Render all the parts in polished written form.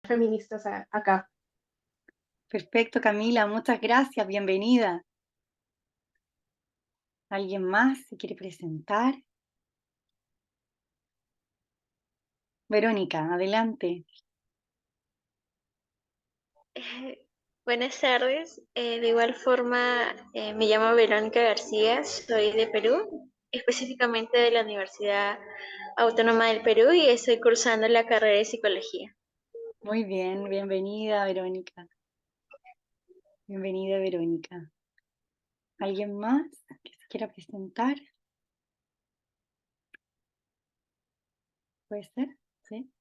Feministas acá. Perfecto, Camila, muchas gracias, bienvenida. ¿Alguien más se quiere presentar? Verónica, adelante. Buenas tardes. De igual forma, me llamo Verónica García, soy de Perú, específicamente de la Universidad Autónoma del Perú y estoy cursando la carrera de psicología. Muy bien, bienvenida, Verónica. Bienvenida, Verónica. ¿Alguien más que se quiera presentar? ¿Puede ser? ¿Sí?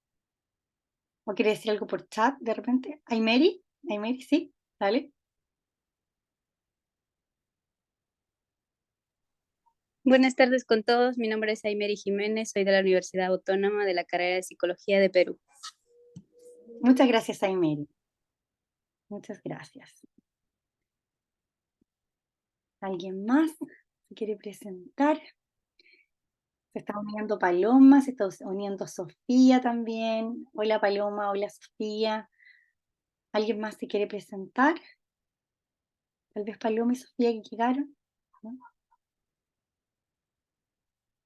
¿O quiere decir algo por chat de repente? ¿Aymeri? ¿Aymeri? Sí, dale. Buenas tardes con todos, mi nombre es Aymeri Jiménez, soy de la Universidad Autónoma de la carrera de Psicología de Perú. Muchas gracias, Aymeri. Muchas gracias. ¿Alguien más se quiere presentar? Se está uniendo Paloma, se está uniendo Sofía también. Hola Paloma, hola Sofía. ¿Alguien más se quiere presentar? Tal vez Paloma y Sofía que llegaron, ¿no?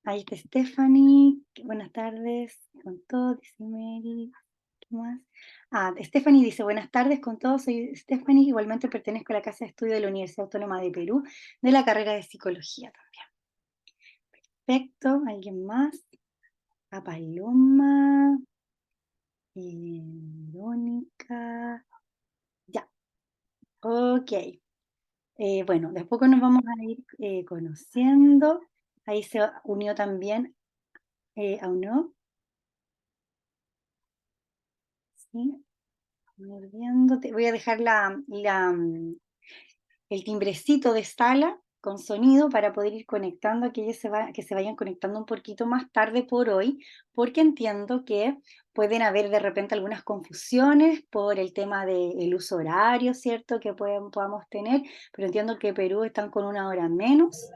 Ahí está Stephanie. Buenas tardes con todos, dice Mary. ¿Qué más? Stephanie dice, buenas tardes con todos, soy Stephanie, igualmente pertenezco a la Casa de Estudio de la Universidad Autónoma de Perú, de la carrera de Psicología también. Perfecto, ¿alguien más? A Paloma, Verónica, ya, ok. Bueno, de a poco nos vamos a ir conociendo. Ahí se unió también Auno, ¿sí? Voy viendo, voy a dejar el timbrecito de sala con sonido para poder ir conectando a que se vayan conectando un poquito más tarde por hoy, porque entiendo que pueden haber de repente algunas confusiones por el tema del uso horario, ¿cierto? Que podamos tener, pero entiendo que Perú están con una hora menos,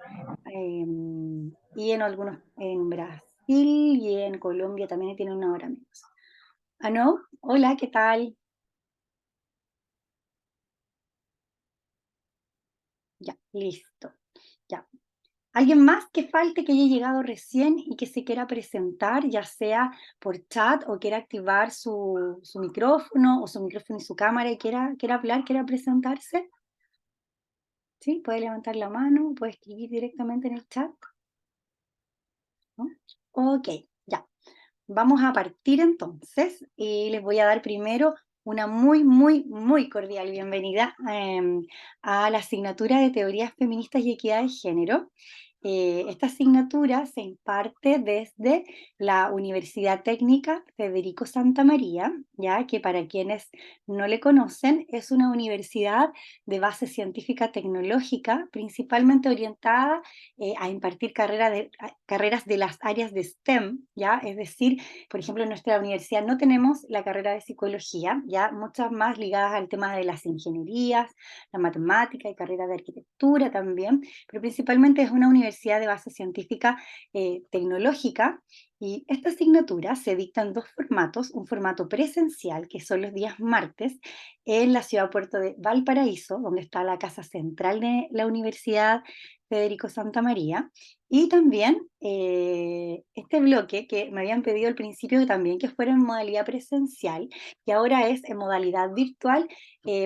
y en Brasil y en Colombia también tienen una hora menos. No, hola, ¿qué tal? Ya, listo. Ya. ¿Alguien más que falte que haya llegado recién y que se quiera presentar, ya sea por chat o quiera activar su micrófono o su micrófono y su cámara y quiera hablar, quiera presentarse? ¿Sí? Puede levantar la mano, puede escribir directamente en el chat, ¿no? Ok, ya. Vamos a partir entonces y les voy a dar primero una muy, muy, muy cordial bienvenida a la asignatura de Teorías Feministas y Equidad de Género. Esta asignatura se imparte desde la Universidad Técnica Federico Santa María, ya que para quienes no le conocen, es una universidad de base científica tecnológica, principalmente orientada a impartir carreras de las áreas de STEM, ¿ya? Es decir, por ejemplo, en nuestra universidad no tenemos la carrera de psicología, ya muchas más ligadas al tema de las ingenierías, la matemática y carrera de arquitectura también, pero principalmente es una universidad de base científica tecnológica, y esta asignatura se dicta en dos formatos: un formato presencial, que son los días martes, en la ciudad puerto de Valparaíso, donde está la casa central de la Universidad Federico Santa María, y también este bloque que me habían pedido al principio también que fuera en modalidad presencial, y ahora es en modalidad virtual,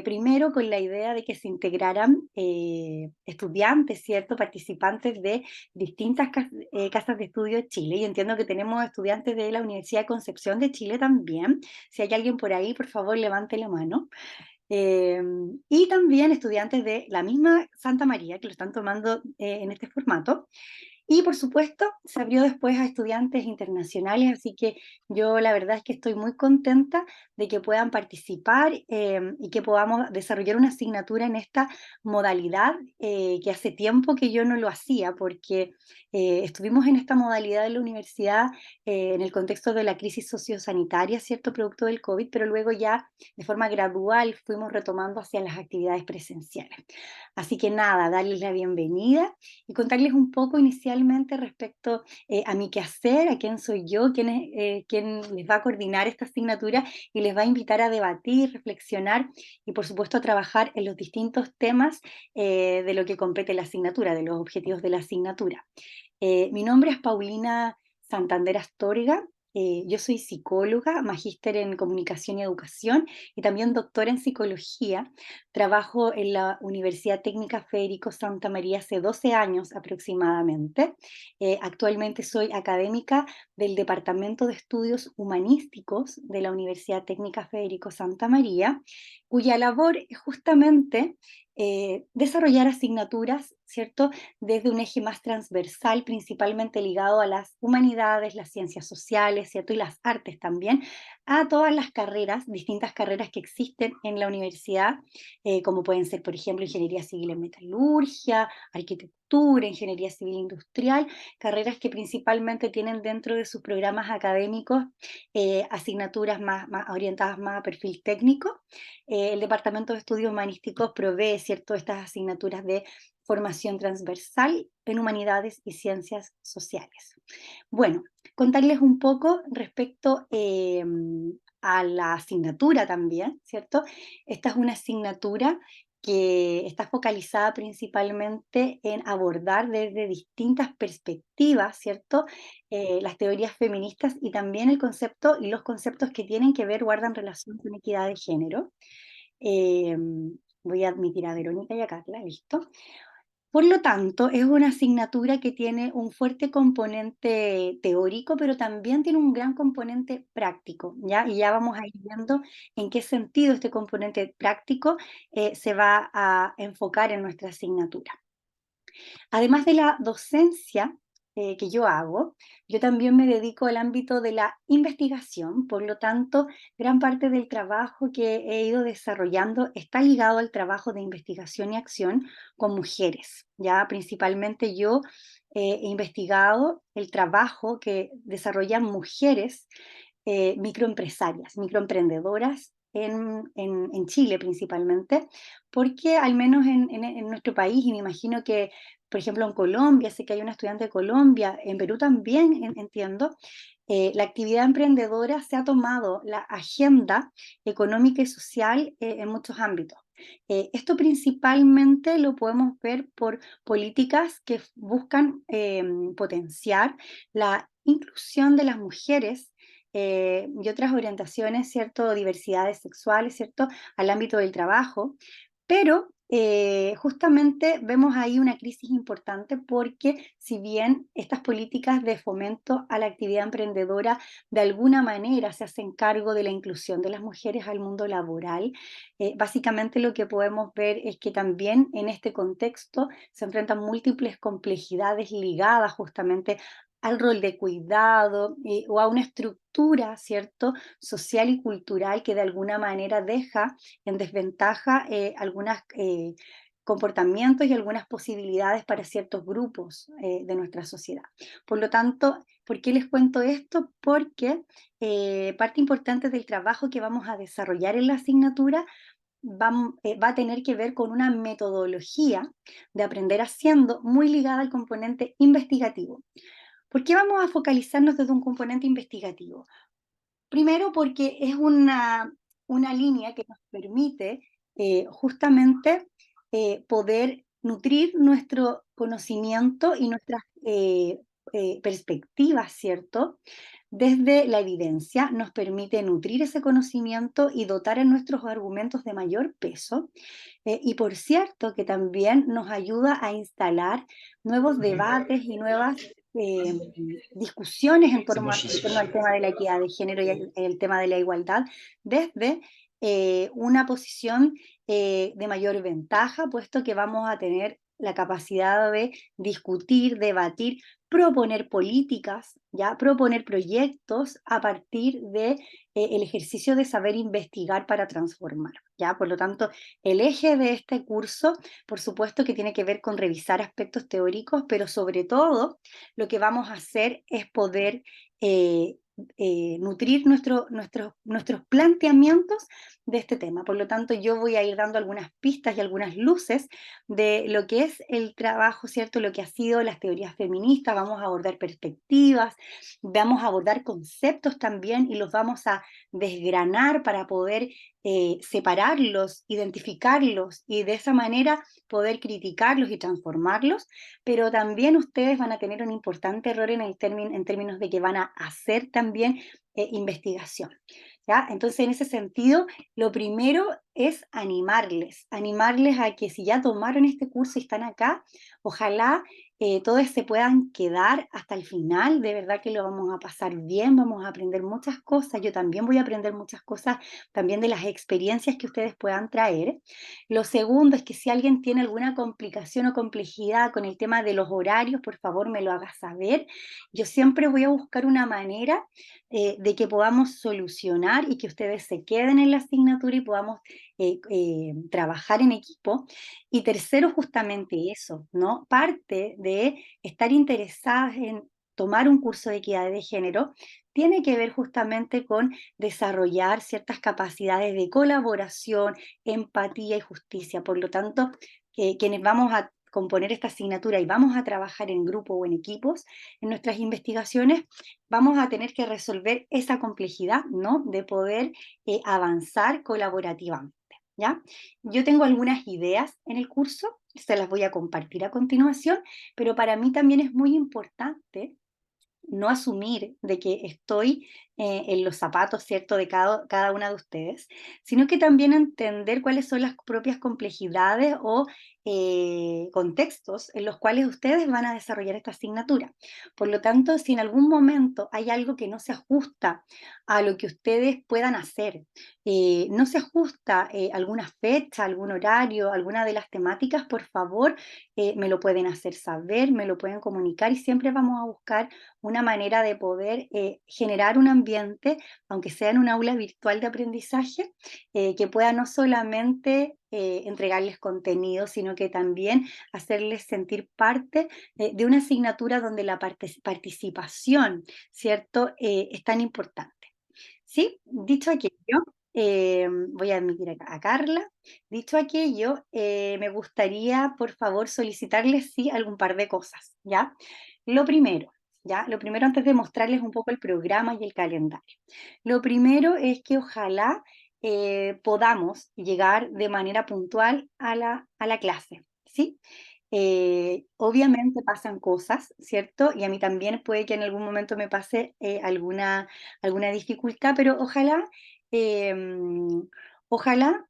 primero con la idea de que se integraran estudiantes, ¿cierto? Participantes de distintas casas de estudio de Chile, y entiendo que tenemos estudiantes de la Universidad de Concepción de Chile también. Si hay alguien por ahí, por favor, levante la mano. Y también estudiantes de la misma Santa María, que lo están tomando en este formato. Y por supuesto, se abrió después a estudiantes internacionales, así que yo la verdad es que estoy muy contenta de que puedan participar y que podamos desarrollar una asignatura en esta modalidad, que hace tiempo que yo no lo hacía, porque estuvimos en esta modalidad de la universidad en el contexto de la crisis sociosanitaria, ¿cierto? Producto del COVID, pero luego ya de forma gradual fuimos retomando hacia las actividades presenciales. Así que nada, darles la bienvenida y contarles un poco inicialmente principalmente respecto a mi quehacer, a quién soy yo, quién les va a coordinar esta asignatura y les va a invitar a debatir, reflexionar y por supuesto a trabajar en los distintos temas de lo que compete la asignatura, de los objetivos de la asignatura. Mi nombre es Paulina Santander Astorga. Yo soy psicóloga, magíster en comunicación y educación y también doctora en psicología. Trabajo en la Universidad Técnica Federico Santa María hace 12 años aproximadamente. Actualmente soy académica del Departamento de Estudios Humanísticos de la Universidad Técnica Federico Santa María, cuya labor es justamente desarrollar asignaturas, ¿cierto?, desde un eje más transversal, principalmente ligado a las humanidades, las ciencias sociales, ¿cierto?, y las artes también, a todas las carreras, distintas carreras que existen en la universidad, como pueden ser, por ejemplo, ingeniería civil en metalurgia, arquitectura, ingeniería civil industrial, carreras que principalmente tienen dentro de sus programas académicos asignaturas más orientadas más a perfil técnico. El Departamento de Estudios Humanísticos provee, ¿cierto?, estas asignaturas de formación transversal en humanidades y ciencias sociales. Bueno, contarles un poco respecto a la asignatura también, ¿cierto? Esta es una asignatura que está focalizada principalmente en abordar desde distintas perspectivas, ¿cierto? Las teorías feministas y también el concepto y los conceptos que tienen que ver, guardan relación con equidad de género. Eh, Voy a admitir a Verónica y a Carla, listo. Por lo tanto, es una asignatura que tiene un fuerte componente teórico, pero también tiene un gran componente práctico, ¿ya? Y ya vamos a ir viendo en qué sentido este componente práctico se va a enfocar en nuestra asignatura. Además de la docencia que yo hago, yo también me dedico al ámbito de la investigación, por lo tanto, gran parte del trabajo que he ido desarrollando está ligado al trabajo de investigación y acción con mujeres. Ya principalmente yo he investigado el trabajo que desarrollan mujeres microempresarias, microemprendedoras en Chile principalmente, porque al menos en nuestro país, y me imagino que, por ejemplo, en Colombia, sé que hay una estudiante de Colombia, en Perú también entiendo, la actividad emprendedora se ha tomado la agenda económica y social en muchos ámbitos. Esto principalmente lo podemos ver por políticas que buscan potenciar la inclusión de las mujeres y otras orientaciones, ¿cierto? Diversidades sexuales, ¿cierto? Al ámbito del trabajo, pero justamente vemos ahí una crisis importante porque si bien estas políticas de fomento a la actividad emprendedora de alguna manera se hacen cargo de la inclusión de las mujeres al mundo laboral, básicamente lo que podemos ver es que también en este contexto se enfrentan múltiples complejidades ligadas justamente al rol de cuidado o a una estructura, ¿cierto?, social y cultural que de alguna manera deja en desventaja algunos comportamientos y algunas posibilidades para ciertos grupos de nuestra sociedad. Por lo tanto, ¿por qué les cuento esto? Porque parte importante del trabajo que vamos a desarrollar en la asignatura va a tener que ver con una metodología de aprender haciendo muy ligada al componente investigativo. ¿Por qué vamos a focalizarnos desde un componente investigativo? Primero porque es una línea que nos permite justamente poder nutrir nuestro conocimiento y nuestras perspectivas, ¿cierto? Desde la evidencia nos permite nutrir ese conocimiento y dotar en nuestros argumentos de mayor peso. Y por cierto que también nos ayuda a instalar nuevos debates y nuevas discusiones en torno al tema de la equidad de género y el tema de la igualdad desde una posición de mayor ventaja, puesto que vamos a tener la capacidad de discutir, debatir, proponer políticas, ¿ya? Proponer proyectos a partir de el ejercicio de saber investigar para transformar, ¿ya? Por lo tanto, el eje de este curso, por supuesto que tiene que ver con revisar aspectos teóricos, pero sobre todo lo que vamos a hacer es poder nutrir nuestros planteamientos de este tema. Por lo tanto, yo voy a ir dando algunas pistas y algunas luces de lo que es el trabajo, ¿cierto? Lo que ha sido las teorías feministas, vamos a abordar perspectivas, vamos a abordar conceptos también y los vamos a desgranar para poder separarlos, identificarlos y de esa manera poder criticarlos y transformarlos, pero también ustedes van a tener un importante error en términos de que van a hacer también investigación. ¿Ya? Entonces, en ese sentido, lo primero es animarles a que si ya tomaron este curso y están acá, ojalá todos se puedan quedar hasta el final, de verdad que lo vamos a pasar bien, vamos a aprender muchas cosas, yo también voy a aprender muchas cosas también de las experiencias que ustedes puedan traer. Lo segundo es que si alguien tiene alguna complicación o complejidad con el tema de los horarios, por favor me lo haga saber. Yo siempre voy a buscar una manera de que podamos solucionar y que ustedes se queden en la asignatura y podamos trabajar en equipo. Y tercero, justamente eso, ¿no? Parte de estar interesadas en tomar un curso de equidad de género tiene que ver justamente con desarrollar ciertas capacidades de colaboración, empatía y justicia. Por lo tanto, quienes vamos a componer esta asignatura y vamos a trabajar en grupo o en equipos en nuestras investigaciones, vamos a tener que resolver esa complejidad, ¿no? De poder avanzar colaborativamente, ¿ya? Yo tengo algunas ideas en el curso, se las voy a compartir a continuación, pero para mí también es muy importante no asumir de que estoy en los zapatos, ¿cierto?, de cada una de ustedes, sino que también entender cuáles son las propias complejidades o contextos en los cuales ustedes van a desarrollar esta asignatura. Por lo tanto, si en algún momento hay algo que no se ajusta a lo que ustedes puedan hacer, no se ajusta alguna fecha, algún horario, alguna de las temáticas, por favor, me lo pueden hacer saber, me lo pueden comunicar y siempre vamos a buscar una manera de poder generar un ambiente, aunque sea en un aula virtual de aprendizaje, que pueda no solamente entregarles contenido, sino que también hacerles sentir parte de una asignatura donde la participación, ¿cierto?, es tan importante. ¿Sí? Dicho aquello, voy a admitir a Carla. Dicho aquello, me gustaría, por favor, solicitarles, sí, algún par de cosas, ¿ya? Lo primero, ¿ya? Lo primero antes de mostrarles un poco el programa y el calendario. Lo primero es que ojalá podamos llegar de manera puntual a la clase, ¿sí? Obviamente pasan cosas, ¿cierto? Y a mí también puede que en algún momento me pase alguna dificultad, pero em, ojalá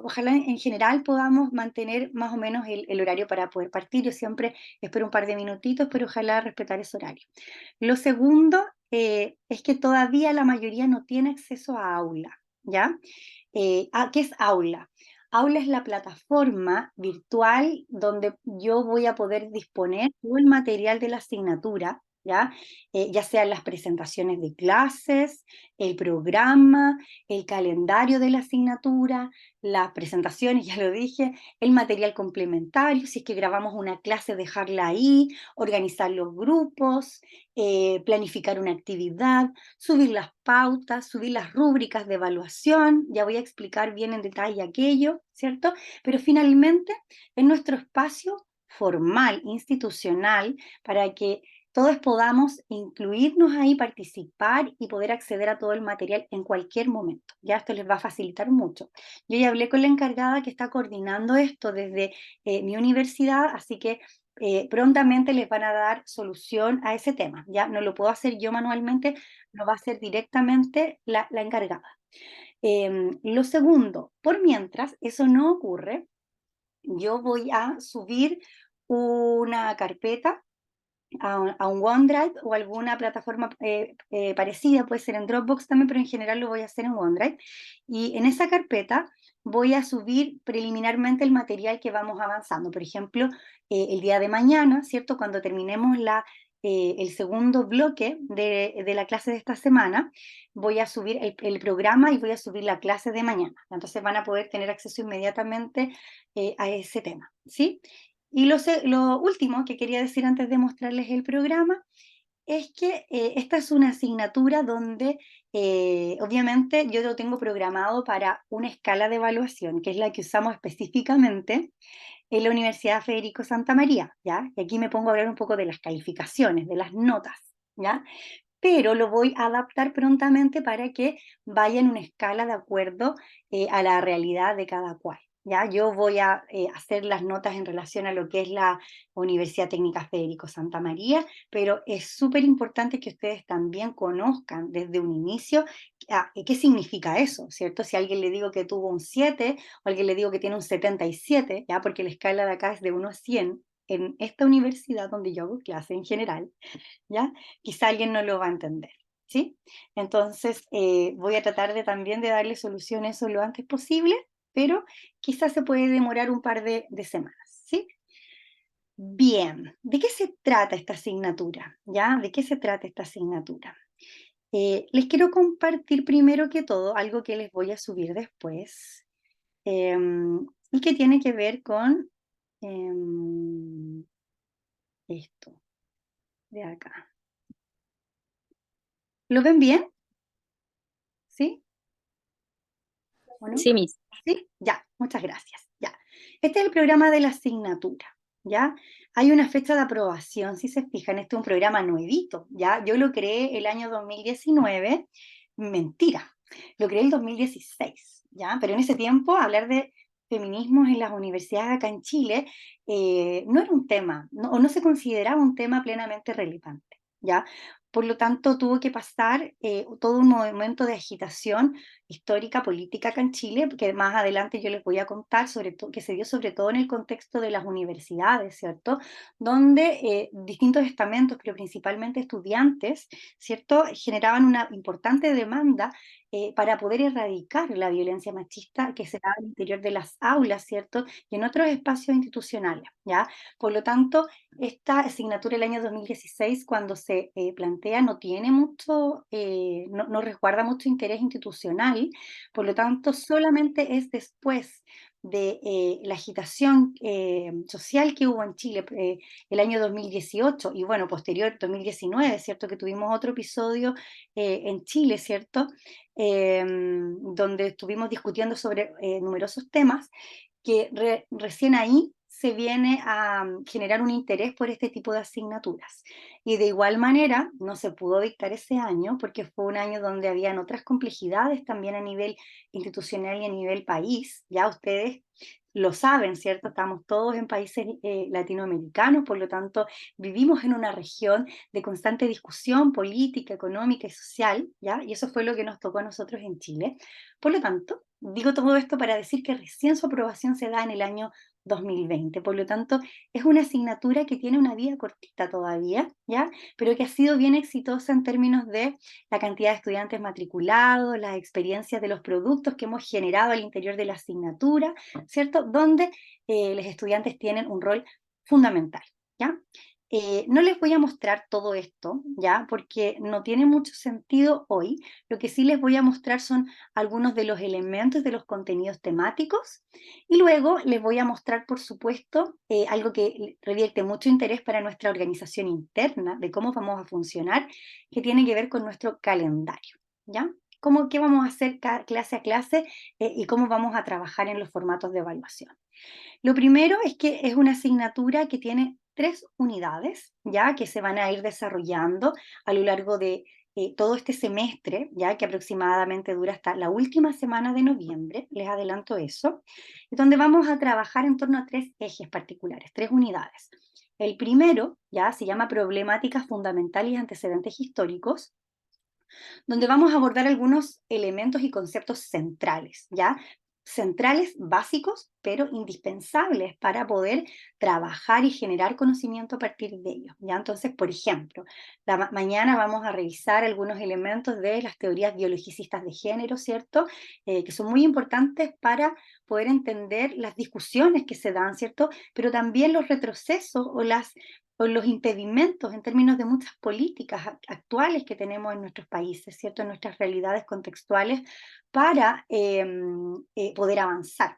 ojalá en general podamos mantener más o menos el horario para poder partir. Yo siempre espero un par de minutitos, pero ojalá respetar ese horario. Lo segundo es que todavía la mayoría no tiene acceso a aula, ¿ya? ¿Qué es aula? Aula es la plataforma virtual donde yo voy a poder disponer todo el material de la asignatura, ¿ya? Ya sean las presentaciones de clases, el programa, el calendario de la asignatura, las presentaciones, ya lo dije, el material complementario, si es que grabamos una clase, dejarla ahí, organizar los grupos, planificar una actividad, subir las pautas, subir las rúbricas de evaluación, ya voy a explicar bien en detalle aquello, ¿cierto? Pero finalmente es nuestro espacio formal, institucional, para que todos podamos incluirnos ahí, participar y poder acceder a todo el material en cualquier momento. Ya esto les va a facilitar mucho. Yo ya hablé con la encargada que está coordinando esto desde mi universidad, así que prontamente les van a dar solución a ese tema. Ya no lo puedo hacer yo manualmente, lo va a hacer directamente la encargada. Lo segundo, por mientras eso no ocurre, yo voy a subir una carpeta a un OneDrive o alguna plataforma parecida, puede ser en Dropbox también, pero en general lo voy a hacer en OneDrive. Y en esa carpeta voy a subir preliminarmente el material que vamos avanzando. Por ejemplo, el día de mañana, ¿cierto? Cuando terminemos el segundo bloque de la clase de esta semana, voy a subir el programa y voy a subir la clase de mañana. Entonces van a poder tener acceso inmediatamente a ese tema, ¿sí? Y lo último que quería decir antes de mostrarles el programa es que esta es una asignatura donde obviamente yo lo tengo programado para una escala de evaluación, que es la que usamos específicamente en la Universidad Federico Santa María, ¿ya? Y aquí me pongo a hablar un poco de las calificaciones, de las notas, ¿ya? Pero lo voy a adaptar prontamente para que vaya en una escala de acuerdo a la realidad de cada cual. ¿Ya? Yo voy a hacer las notas en relación a lo que es la Universidad Técnica Federico Santa María, pero es súper importante que ustedes también conozcan desde un inicio qué significa eso, ¿cierto? Si a alguien le digo que tuvo un 7 o a alguien le digo que tiene un 77, ¿ya? Porque la escala de acá es de 1 a 100, en esta universidad donde yo hago clase en general, ¿ya? Quizá alguien no lo va a entender, ¿sí? Entonces, voy a tratar de también de darle solución a eso lo antes posible, pero quizás se puede demorar un par de semanas, ¿sí? Bien, ¿de qué se trata esta asignatura? ¿Ya? ¿De qué se trata esta asignatura? Les quiero compartir primero que todo algo que les voy a subir después y que tiene que ver con esto de acá. ¿Lo ven bien? ¿Sí? ¿O no? Sí, Miss. ¿Sí? Ya, muchas gracias. Ya. Este es el programa de la asignatura, ¿ya? Hay una fecha de aprobación, si se fijan, este es un programa nuevito, ¿ya? Yo lo creé el año 2019, mentira, lo creé el 2016, ¿ya? Pero en ese tiempo hablar de feminismos en las universidades acá en Chile no era un tema, o no se consideraba un tema plenamente relevante, ¿ya? Por lo tanto, tuvo que pasar todo un momento de agitación histórica, política acá en Chile, que más adelante yo les voy a contar, sobre todo, que se dio sobre todo en el contexto de las universidades, ¿cierto? Donde distintos estamentos, pero principalmente estudiantes, ¿cierto? Generaban una importante demanda para poder erradicar la violencia machista que se da al interior de las aulas, ¿cierto? Y en otros espacios institucionales, ¿ya? Por lo tanto, esta asignatura del año 2016, cuando se plantea, no tiene mucho, no resguarda mucho interés institucional, por lo tanto, solamente es después de la agitación social que hubo en Chile el año 2018 y bueno, posterior 2019, ¿cierto? Que tuvimos otro episodio en Chile, ¿cierto? Donde estuvimos discutiendo sobre numerosos temas que recién ahí se viene a generar un interés por este tipo de asignaturas. Y de igual manera, no se pudo dictar ese año porque fue un año donde habían otras complejidades también a nivel institucional y a nivel país. Ya ustedes lo saben, ¿cierto? Estamos todos en países latinoamericanos, por lo tanto, vivimos en una región de constante discusión política, económica y social, ¿ya? Y eso fue lo que nos tocó a nosotros en Chile. Por lo tanto, digo todo esto para decir que recién su aprobación se da en el año 2020, por lo tanto, es una asignatura que tiene una vida cortita todavía, ¿ya? Pero que ha sido bien exitosa en términos de la cantidad de estudiantes matriculados, las experiencias de los productos que hemos generado al interior de la asignatura, ¿cierto? Donde los estudiantes tienen un rol fundamental, ¿ya? No les voy a mostrar todo esto, ¿ya? Porque no tiene mucho sentido hoy. Lo que sí les voy a mostrar son algunos de los elementos de los contenidos temáticos y luego les voy a mostrar, por supuesto, algo que revierte mucho interés para nuestra organización interna, de cómo vamos a funcionar, que tiene que ver con nuestro calendario, ¿ya? Qué vamos a hacer clase a clase y cómo vamos a trabajar en los formatos de evaluación. Lo primero es que es una asignatura que tiene 3 unidades, ya que se van a ir desarrollando a lo largo de todo este semestre, ya que aproximadamente dura hasta la última semana de noviembre, les adelanto eso, donde vamos a trabajar en torno a 3 ejes particulares, 3 unidades. El primero, ya se llama Problemáticas fundamentales y antecedentes históricos, donde vamos a abordar algunos elementos y conceptos centrales, ¿ya? Centrales, básicos, pero indispensables para poder trabajar y generar conocimiento a partir de ellos, ¿ya? Entonces, por ejemplo, mañana vamos a revisar algunos elementos de las teorías biologicistas de género, ¿cierto? Que son muy importantes para poder entender las discusiones que se dan, ¿cierto? Pero también los retrocesos o los impedimentos en términos de muchas políticas actuales que tenemos en nuestros países, ¿cierto? En nuestras realidades contextuales para poder avanzar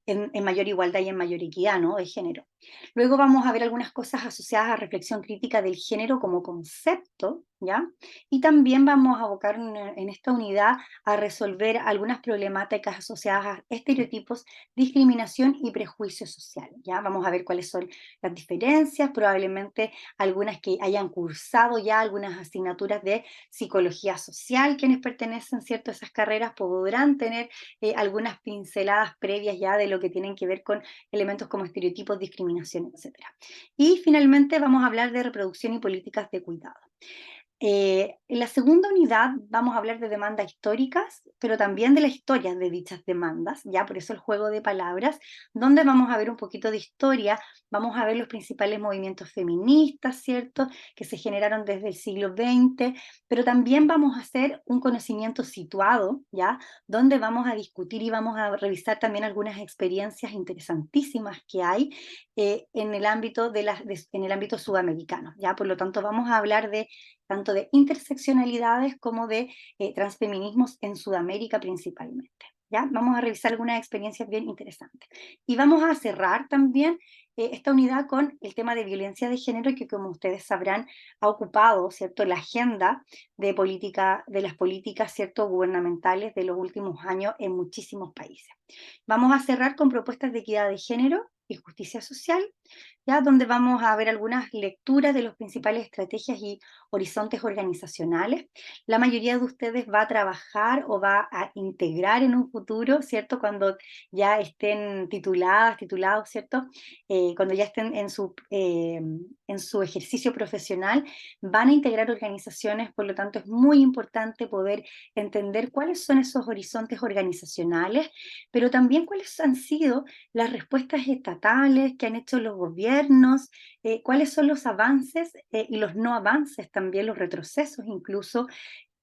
en mayor igualdad y en mayor equidad, ¿no? De género. Luego vamos a ver algunas cosas asociadas a reflexión crítica del género como concepto, ¿ya? Y también vamos a abocar en esta unidad a resolver algunas problemáticas asociadas a estereotipos, discriminación y prejuicios sociales, ¿ya? Vamos a ver cuáles son las diferencias, probablemente algunas que hayan cursado ya algunas asignaturas de psicología social, quienes pertenecen, ¿cierto?, a esas carreras podrán tener algunas pinceladas previas ya de lo que tienen que ver con elementos como estereotipos, discriminación, etcétera. Y finalmente vamos a hablar de reproducción y políticas de cuidado. En la segunda unidad vamos a hablar de demandas históricas, pero también de la historia de dichas demandas, ya por eso el juego de palabras, donde vamos a ver un poquito de historia, vamos a ver los principales movimientos feministas, ¿cierto?, que se generaron desde el siglo XX, pero también vamos a hacer un conocimiento situado, ¿ya?, donde vamos a discutir y vamos a revisar también algunas experiencias interesantísimas que hay en el ámbito en el ámbito sudamericano, ¿ya? Por lo tanto, vamos a hablar de tanto de interseccionalidades como de transfeminismos en Sudamérica principalmente. ¿Ya? Vamos a revisar algunas experiencias bien interesantes. Y vamos a cerrar también esta unidad con el tema de violencia de género, que como ustedes sabrán ha ocupado, ¿cierto?, la agenda de las políticas, ¿cierto?, gubernamentales de los últimos años en muchísimos países. Vamos a cerrar con propuestas de equidad de género y justicia social, ya donde vamos a ver algunas lecturas de las principales estrategias y horizontes organizacionales. La mayoría de ustedes va a trabajar o va a integrar en un futuro, ¿cierto? Cuando ya estén titulados, ¿cierto? Cuando ya estén en su ejercicio profesional, van a integrar organizaciones, por lo tanto es muy importante poder entender cuáles son esos horizontes organizacionales, pero también cuáles han sido las respuestas estatales que han hecho los gobiernos, cuáles son los avances y los no avances también, los retrocesos incluso,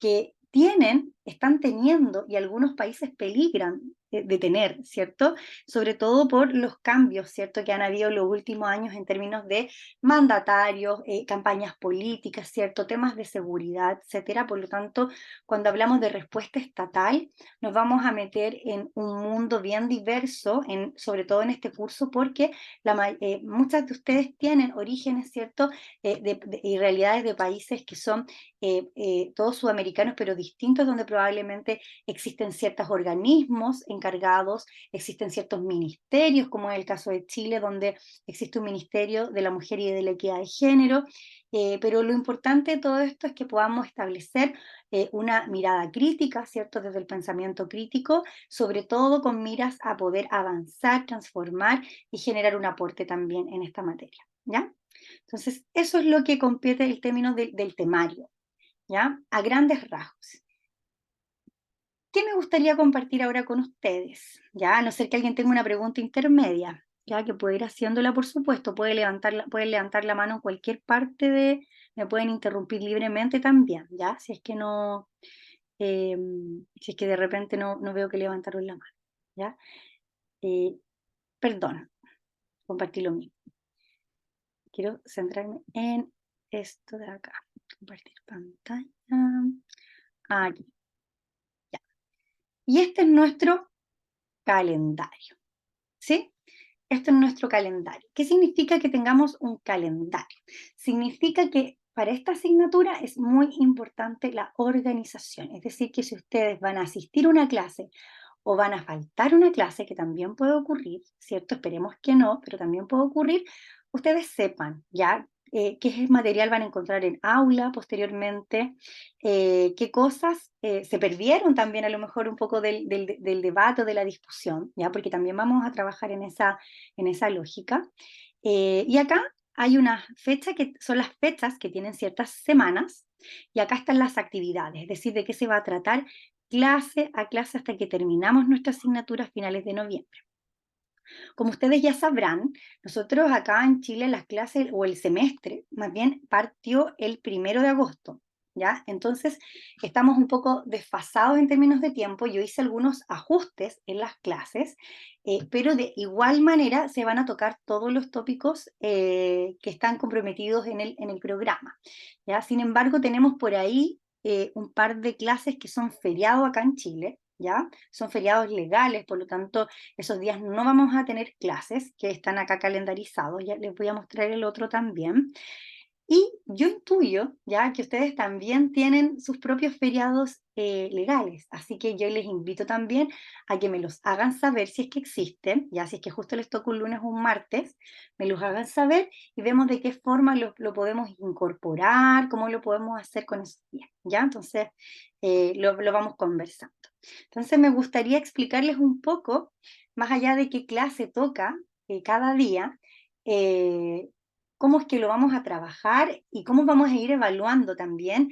que están teniendo y algunos países peligran de tener, ¿cierto? Sobre todo por los cambios, ¿cierto?, que han habido en los últimos años en términos de mandatarios, campañas políticas, ¿cierto?, temas de seguridad, etcétera. Por lo tanto, cuando hablamos de respuesta estatal, nos vamos a meter en un mundo bien diverso, sobre todo en este curso, porque muchas de ustedes tienen orígenes, ¿cierto?, y realidades de países que son todos sudamericanos, pero distintos, donde probablemente existen ciertos organismos encargados, existen ciertos ministerios, como es el caso de Chile, donde existe un Ministerio de la Mujer y de la Equidad de Género, pero lo importante de todo esto es que podamos establecer una mirada crítica, ¿cierto?, desde el pensamiento crítico, sobre todo con miras a poder avanzar, transformar y generar un aporte también en esta materia, ¿ya? Entonces, eso es lo que compete el término del temario, ¿ya? A grandes rasgos. ¿Qué me gustaría compartir ahora con ustedes? ¿Ya? A no ser que alguien tenga una pregunta intermedia, ya que puede ir haciéndola, por supuesto, pueden levantar la mano en cualquier me pueden interrumpir libremente también, ¿ya? Eh, si es que de repente no veo que levantaron la mano, ¿ya? Eh, Perdón, compartí lo mismo. Quiero centrarme en esto de acá. Compartir pantalla. Aquí. Ya. Y este es nuestro calendario, ¿sí? Esto es nuestro calendario. ¿Qué significa que tengamos un calendario? Significa que para esta asignatura es muy importante la organización. Es decir, que si ustedes van a asistir a una clase o van a faltar una clase, que también puede ocurrir, ¿cierto? Esperemos que no, pero también puede ocurrir, ustedes sepan ya qué material van a encontrar en aula posteriormente, qué cosas se perdieron también a lo mejor un poco del debate o de la discusión, ¿ya? Porque también vamos a trabajar en esa lógica. Y acá hay una fecha que son las fechas que tienen ciertas semanas, y acá están las actividades, es decir, de qué se va a tratar clase a clase hasta que terminamos nuestra asignatura a finales de noviembre. Como ustedes ya sabrán, nosotros acá en Chile las clases o el semestre más bien partió el 1 de agosto, ¿ya? Entonces estamos un poco desfasados en términos de tiempo. Yo hice algunos ajustes en las clases, pero de igual manera se van a tocar todos los tópicos que están comprometidos en el programa, ¿ya? Sin embargo, tenemos por ahí un par de clases que son feriados acá en Chile, ¿ya? Son feriados legales, por lo tanto, esos días no vamos a tener clases, que están acá calendarizados, ya les voy a mostrar el otro también. Y yo intuyo ya que ustedes también tienen sus propios feriados legales, así que yo les invito también a que me los hagan saber si es que existen, ya si es que justo les toca un lunes o un martes, me los hagan saber y vemos de qué forma lo podemos incorporar, cómo lo podemos hacer con esos días, ¿ya? Entonces lo vamos conversando. Entonces me gustaría explicarles un poco, más allá de qué clase toca cada día, eh, cómo es que lo vamos a trabajar y cómo vamos a ir evaluando también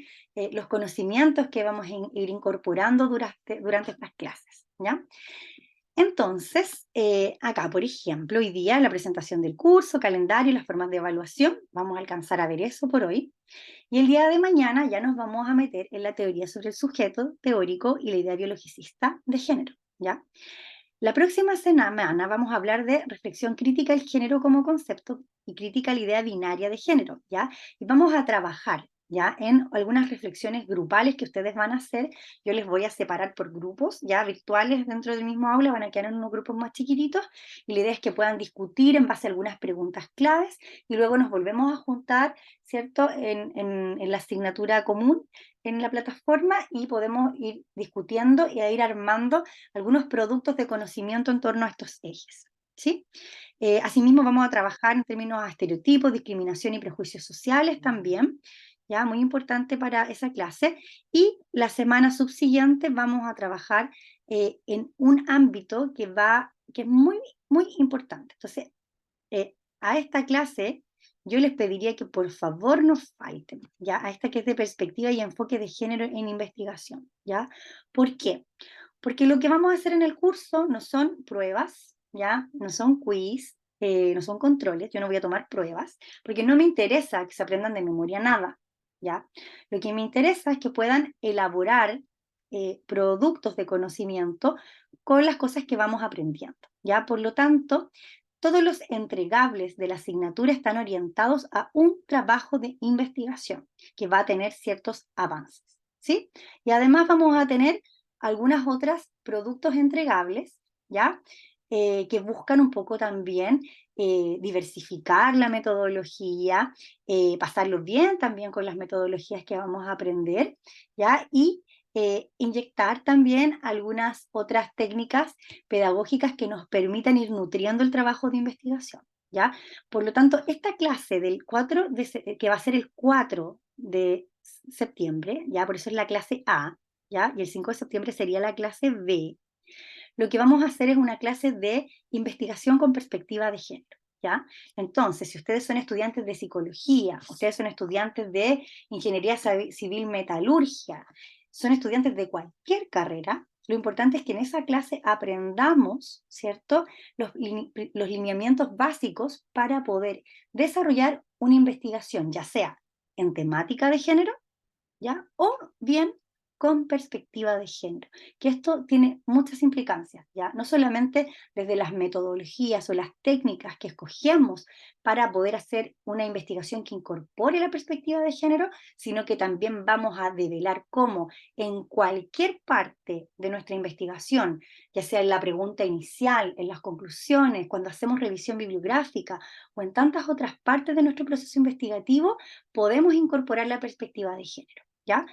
los conocimientos que vamos a ir incorporando durante estas clases, ¿ya? Entonces, acá, por ejemplo, hoy día la presentación del curso, calendario y las formas de evaluación, vamos a alcanzar a ver eso por hoy. Y el día de mañana ya nos vamos a meter en la teoría sobre el sujeto teórico y la idea biologicista de género, ¿ya? La próxima semana vamos a hablar de reflexión crítica del género como concepto y crítica a la idea binaria de género, ¿ya? Y vamos a trabajar, ¿ya? En algunas reflexiones grupales que ustedes van a hacer. Yo les voy a separar por grupos, ¿ya? Virtuales dentro del mismo aula, van a quedar en unos grupos más chiquititos y la idea es que puedan discutir en base a algunas preguntas claves y luego nos volvemos a juntar, ¿cierto? En la asignatura común en la plataforma y podemos ir discutiendo y a ir armando algunos productos de conocimiento en torno a estos ejes, ¿sí? Asimismo, vamos a trabajar en términos de estereotipos, discriminación y prejuicios sociales también, ya muy importante para esa clase. Y la semana subsiguiente vamos a trabajar en un ámbito que es muy, muy importante. Entonces, a esta clase yo les pediría que por favor no falten, ¿ya? A esta que es de perspectiva y enfoque de género en investigación, ¿ya? ¿Por qué? Porque lo que vamos a hacer en el curso no son pruebas, ¿ya? No son quiz, no son controles, yo no voy a tomar pruebas, porque no me interesa que se aprendan de memoria nada, ¿ya? Lo que me interesa es que puedan elaborar productos de conocimiento con las cosas que vamos aprendiendo, ¿ya? Por lo tanto, todos los entregables de la asignatura están orientados a un trabajo de investigación que va a tener ciertos avances, ¿sí? Y además vamos a tener algunas otras productos entregables, ¿ya? Que buscan un poco también diversificar la metodología, pasarlo bien también con las metodologías que vamos a aprender, ¿ya? Y inyectar también algunas otras técnicas pedagógicas que nos permitan ir nutriendo el trabajo de investigación, ¿ya? Por lo tanto, esta clase del 4 que va a ser el 4 de septiembre, ¿ya? Por eso es la clase A, ¿ya? Y el 5 de septiembre sería la clase B. Lo que vamos a hacer es una clase de investigación con perspectiva de género, ¿ya? Entonces, si ustedes son estudiantes de psicología, ustedes son estudiantes de ingeniería civil metalurgia, son estudiantes de cualquier carrera, lo importante es que en esa clase aprendamos, ¿cierto?, los lineamientos básicos para poder desarrollar una investigación, ya sea en temática de género, ¿ya? O bien con perspectiva de género, que esto tiene muchas implicancias, ¿ya? No solamente desde las metodologías o las técnicas que escogemos para poder hacer una investigación que incorpore la perspectiva de género, sino que también vamos a develar cómo en cualquier parte de nuestra investigación, ya sea en la pregunta inicial, en las conclusiones, cuando hacemos revisión bibliográfica o en tantas otras partes de nuestro proceso investigativo, podemos incorporar la perspectiva de género, ¿ya?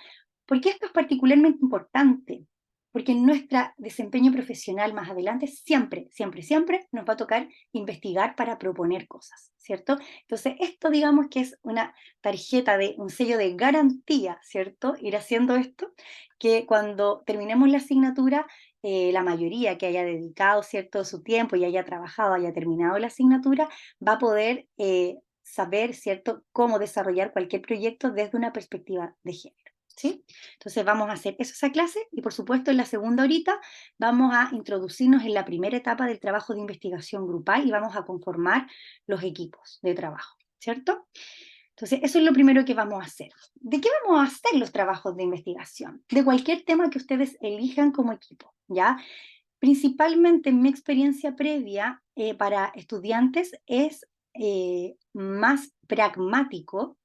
¿Por qué esto es particularmente importante? Porque en nuestro desempeño profesional más adelante siempre, siempre, siempre nos va a tocar investigar para proponer cosas, ¿cierto? Entonces, esto digamos que es una tarjeta un sello de garantía, ¿cierto? Ir haciendo esto, que cuando terminemos la asignatura, la mayoría que haya dedicado, ¿cierto?, su tiempo y haya trabajado, haya terminado la asignatura, va a poder saber, ¿cierto?, cómo desarrollar cualquier proyecto desde una perspectiva de género, ¿sí? Entonces vamos a hacer esa clase y por supuesto en la segunda horita vamos a introducirnos en la primera etapa del trabajo de investigación grupal y vamos a conformar los equipos de trabajo, ¿cierto? Entonces eso es lo primero que vamos a hacer. ¿De qué vamos a hacer los trabajos de investigación? De cualquier tema que ustedes elijan como equipo, ¿ya? Principalmente en mi experiencia previa para estudiantes es más pragmático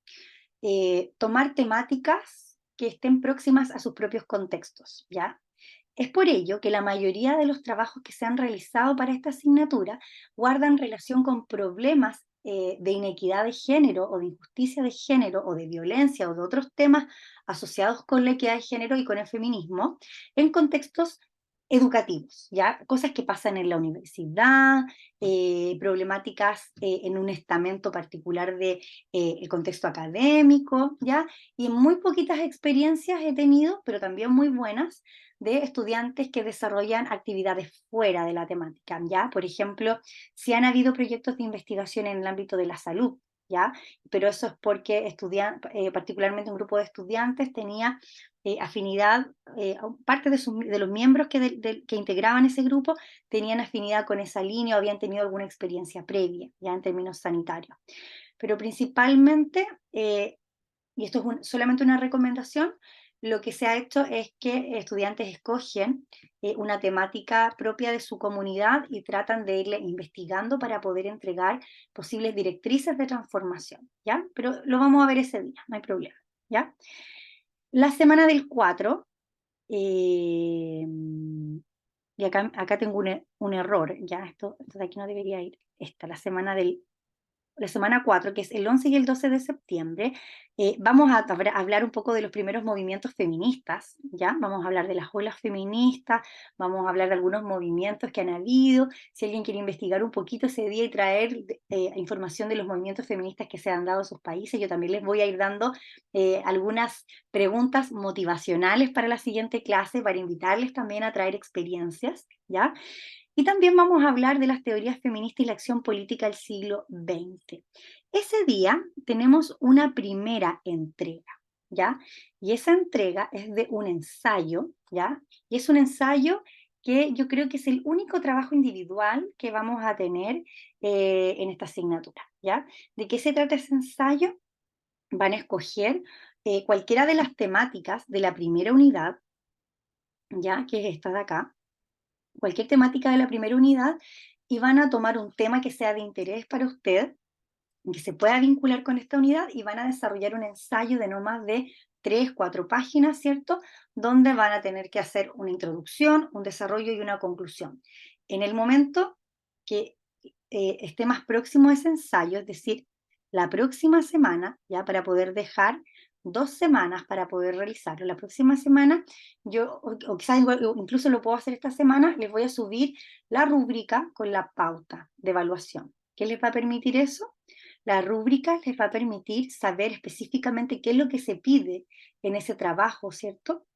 tomar temáticas que estén próximas a sus propios contextos, ¿ya? Es por ello que la mayoría de los trabajos que se han realizado para esta asignatura guardan relación con problemas de inequidad de género o de injusticia de género o de violencia o de otros temas asociados con la equidad de género y con el feminismo en contextos educativos, ¿ya? Cosas que pasan en la universidad, problemáticas en un estamento particular de el contexto académico, ¿ya? Y muy poquitas experiencias he tenido, pero también muy buenas, de estudiantes que desarrollan actividades fuera de la temática, ¿ya? Por ejemplo, si han habido proyectos de investigación en el ámbito de la salud, ¿ya? Pero eso es porque particularmente un grupo de estudiantes tenía afinidad, parte de los miembros que integraban ese grupo tenían afinidad con esa línea o habían tenido alguna experiencia previa, ya en términos sanitarios. Pero principalmente, y esto es solamente una recomendación, lo que se ha hecho es que estudiantes escogen una temática propia de su comunidad y tratan de irle investigando para poder entregar posibles directrices de transformación, ¿ya? Pero lo vamos a ver ese día, no hay problema, ¿ya? La semana del 4, y acá tengo un error, ¿ya? Esto de aquí no debería ir. La semana 4, que es el 11 y el 12 de septiembre, vamos a hablar un poco de los primeros movimientos feministas, ¿ya? Vamos a hablar de las olas feministas, vamos a hablar de algunos movimientos que han habido, si alguien quiere investigar un poquito ese día y traer información de los movimientos feministas que se han dado en sus países, yo también les voy a ir dando algunas preguntas motivacionales para la siguiente clase, para invitarles también a traer experiencias, ¿ya? Y también vamos a hablar de las teorías feministas y la acción política del siglo XX. Ese día tenemos una primera entrega, ¿ya? Y esa entrega es de un ensayo, ¿ya? Y es un ensayo que yo creo que es el único trabajo individual que vamos a tener en esta asignatura, ¿ya? ¿De qué se trata ese ensayo? Van a escoger cualquiera de las temáticas de la primera unidad, ¿ya? Que es esta de acá, cualquier temática de la primera unidad y van a tomar un tema que sea de interés para usted, que se pueda vincular con esta unidad y van a desarrollar un ensayo de no más de 3, 4 páginas, ¿cierto? Donde van a tener que hacer una introducción, un desarrollo y una conclusión. En el momento que esté más próximo a ese ensayo, es decir, la próxima semana, ya para poder dejar 2 semanas para poder realizarlo. La próxima semana, yo, o quizás incluso lo puedo hacer esta semana, les voy a subir la rúbrica con la pauta de evaluación. ¿Qué les va a permitir eso? La rúbrica les va a permitir saber específicamente qué es lo que se pide en ese trabajo, ¿cierto?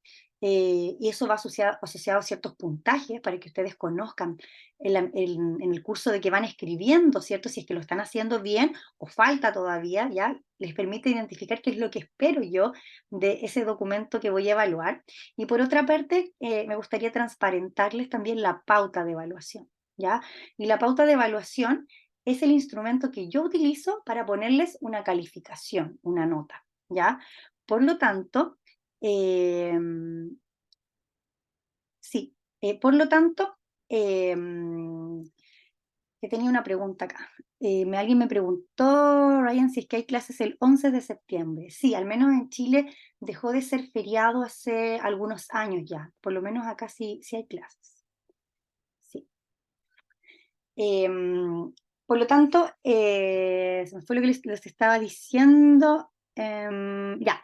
Y eso va asociado a ciertos puntajes para que ustedes conozcan en el curso de que van escribiendo, ¿cierto? Si es que lo están haciendo bien o falta todavía, ¿ya? Les permite identificar qué es lo que espero yo de ese documento que voy a evaluar. Y por otra parte, me gustaría transparentarles también la pauta de evaluación, ¿ya? Y la pauta de evaluación es el instrumento que yo utilizo para ponerles una calificación, una nota, ¿ya? Por lo tanto, sí, por lo tanto, que tenía una pregunta acá. Alguien me preguntó, Ryan, si es que hay clases el 11 de septiembre. Sí, al menos en Chile dejó de ser feriado hace algunos años ya. Por lo menos acá sí hay clases. Sí. Por lo tanto, se me fue lo que les estaba diciendo. Ya.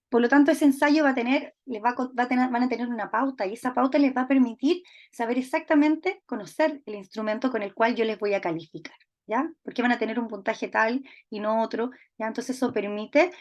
Por lo tanto, ese ensayo van a tener una pauta y esa pauta les va a permitir saber exactamente, conocer el instrumento con el cual yo les voy a calificar, ¿ya? Porque van a tener un puntaje tal y no otro, ¿ya? Entonces eso permite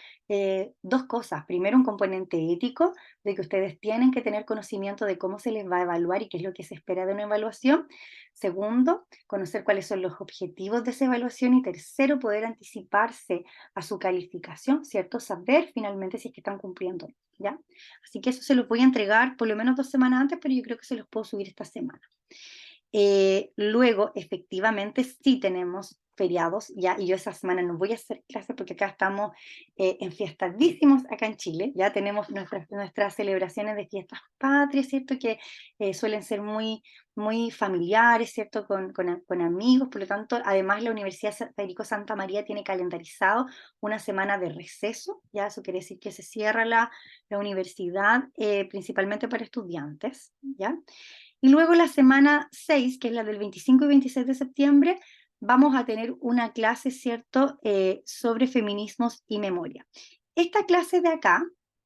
dos cosas. Primero, un componente ético, de que ustedes tienen que tener conocimiento de cómo se les va a evaluar y qué es lo que se espera de una evaluación. Segundo, conocer cuáles son los objetivos de esa evaluación. Y tercero, poder anticiparse a su calificación, ¿cierto? Saber finalmente si es que están cumpliendo, ¿ya? Así que eso se los voy a entregar por lo menos 2 semanas antes, pero yo creo que se los puedo subir esta semana. Luego, efectivamente, sí tenemos feriados, ya, y yo esa semana no voy a hacer clases porque acá estamos enfiestadísimos acá en Chile, ya tenemos nuestras celebraciones de fiestas patrias, ¿cierto? Que suelen ser muy familiares, ¿cierto? Con amigos, por lo tanto, además la Universidad Federico Santa María tiene calendarizado una semana de receso, ya, eso quiere decir que se cierra la universidad principalmente para estudiantes, ¿ya? Y luego la semana 6, que es la del 25 y 26 de septiembre, vamos a tener una clase, ¿cierto?, sobre feminismos y memoria. Esta clase de acá,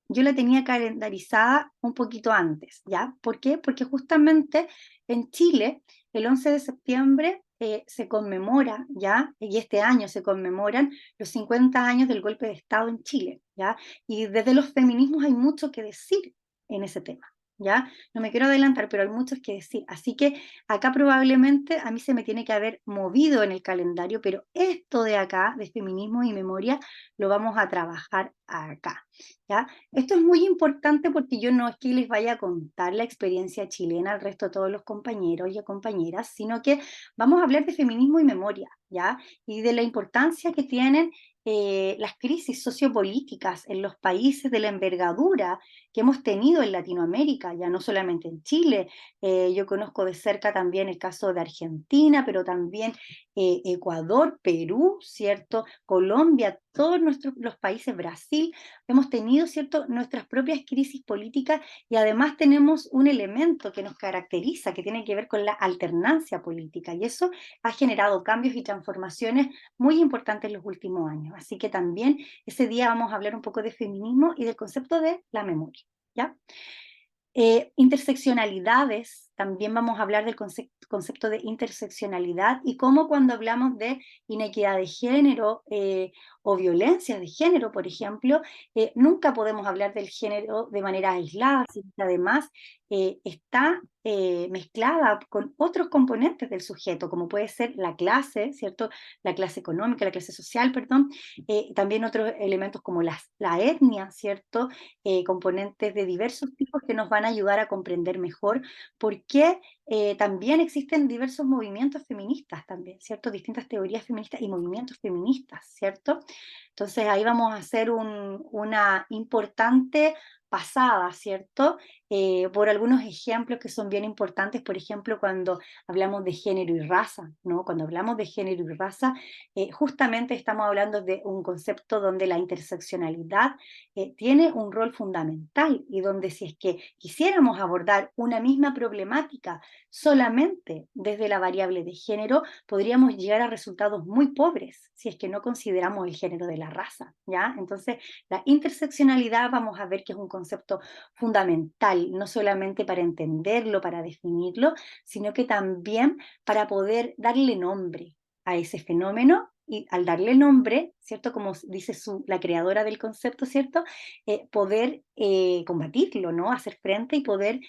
yo la tenía calendarizada un poquito antes, ¿ya? ¿Por qué? Porque justamente en Chile, el 11 de septiembre se conmemora, ¿ya? Y este año se conmemoran los 50 años del golpe de Estado en Chile, ¿ya? Y desde los feminismos hay mucho que decir en ese tema, ¿ya? No me quiero adelantar, pero hay muchos que decir. Así que acá probablemente a mí se me tiene que haber movido en el calendario, pero esto de acá, de feminismo y memoria, lo vamos a trabajar acá, ¿ya? Esto es muy importante porque yo no es que les vaya a contar la experiencia chilena al resto de todos los compañeros y compañeras, sino que vamos a hablar de feminismo y memoria, ¿ya? Y de la importancia que tienen las crisis sociopolíticas en los países de la envergadura que hemos tenido en Latinoamérica, ya no solamente en Chile. Yo conozco de cerca también el caso de Argentina, pero también Ecuador, Perú, ¿cierto? Colombia, todos los países, Brasil, hemos tenido, ¿cierto?, nuestras propias crisis políticas y además tenemos un elemento que nos caracteriza, que tiene que ver con la alternancia política, y eso ha generado cambios y transformaciones muy importantes en los últimos años. Así que también ese día vamos a hablar un poco de feminismo y del concepto de la memoria, ¿ya? Interseccionalidades, también vamos a hablar del concepto de interseccionalidad y cómo cuando hablamos de inequidad de género o violencia de género, por ejemplo, nunca podemos hablar del género de manera aislada, sino que además está mezclada con otros componentes del sujeto, como puede ser la clase, ¿cierto? La clase económica, la clase social, perdón, también otros elementos como la etnia, ¿cierto? Componentes de diversos tipos que nos van a ayudar a comprender mejor por qué también existen diversos movimientos feministas también, ¿cierto? Distintas teorías feministas y movimientos feministas, ¿cierto? Entonces ahí vamos a hacer una importante pasada, ¿cierto? Por algunos ejemplos que son bien importantes, por ejemplo, cuando hablamos de género y raza, ¿no? Cuando hablamos de género y raza, justamente estamos hablando de un concepto donde la interseccionalidad tiene un rol fundamental y donde si es que quisiéramos abordar una misma problemática solamente desde la variable de género, podríamos llegar a resultados muy pobres si es que no consideramos el género de la raza, ¿ya? Entonces, la interseccionalidad vamos a ver que es un concepto fundamental, no solamente para entenderlo, para definirlo, sino que también para poder darle nombre a ese fenómeno y al darle nombre, ¿cierto? Como dice la creadora del concepto, ¿cierto? Poder combatirlo, ¿no? Hacer frente y poder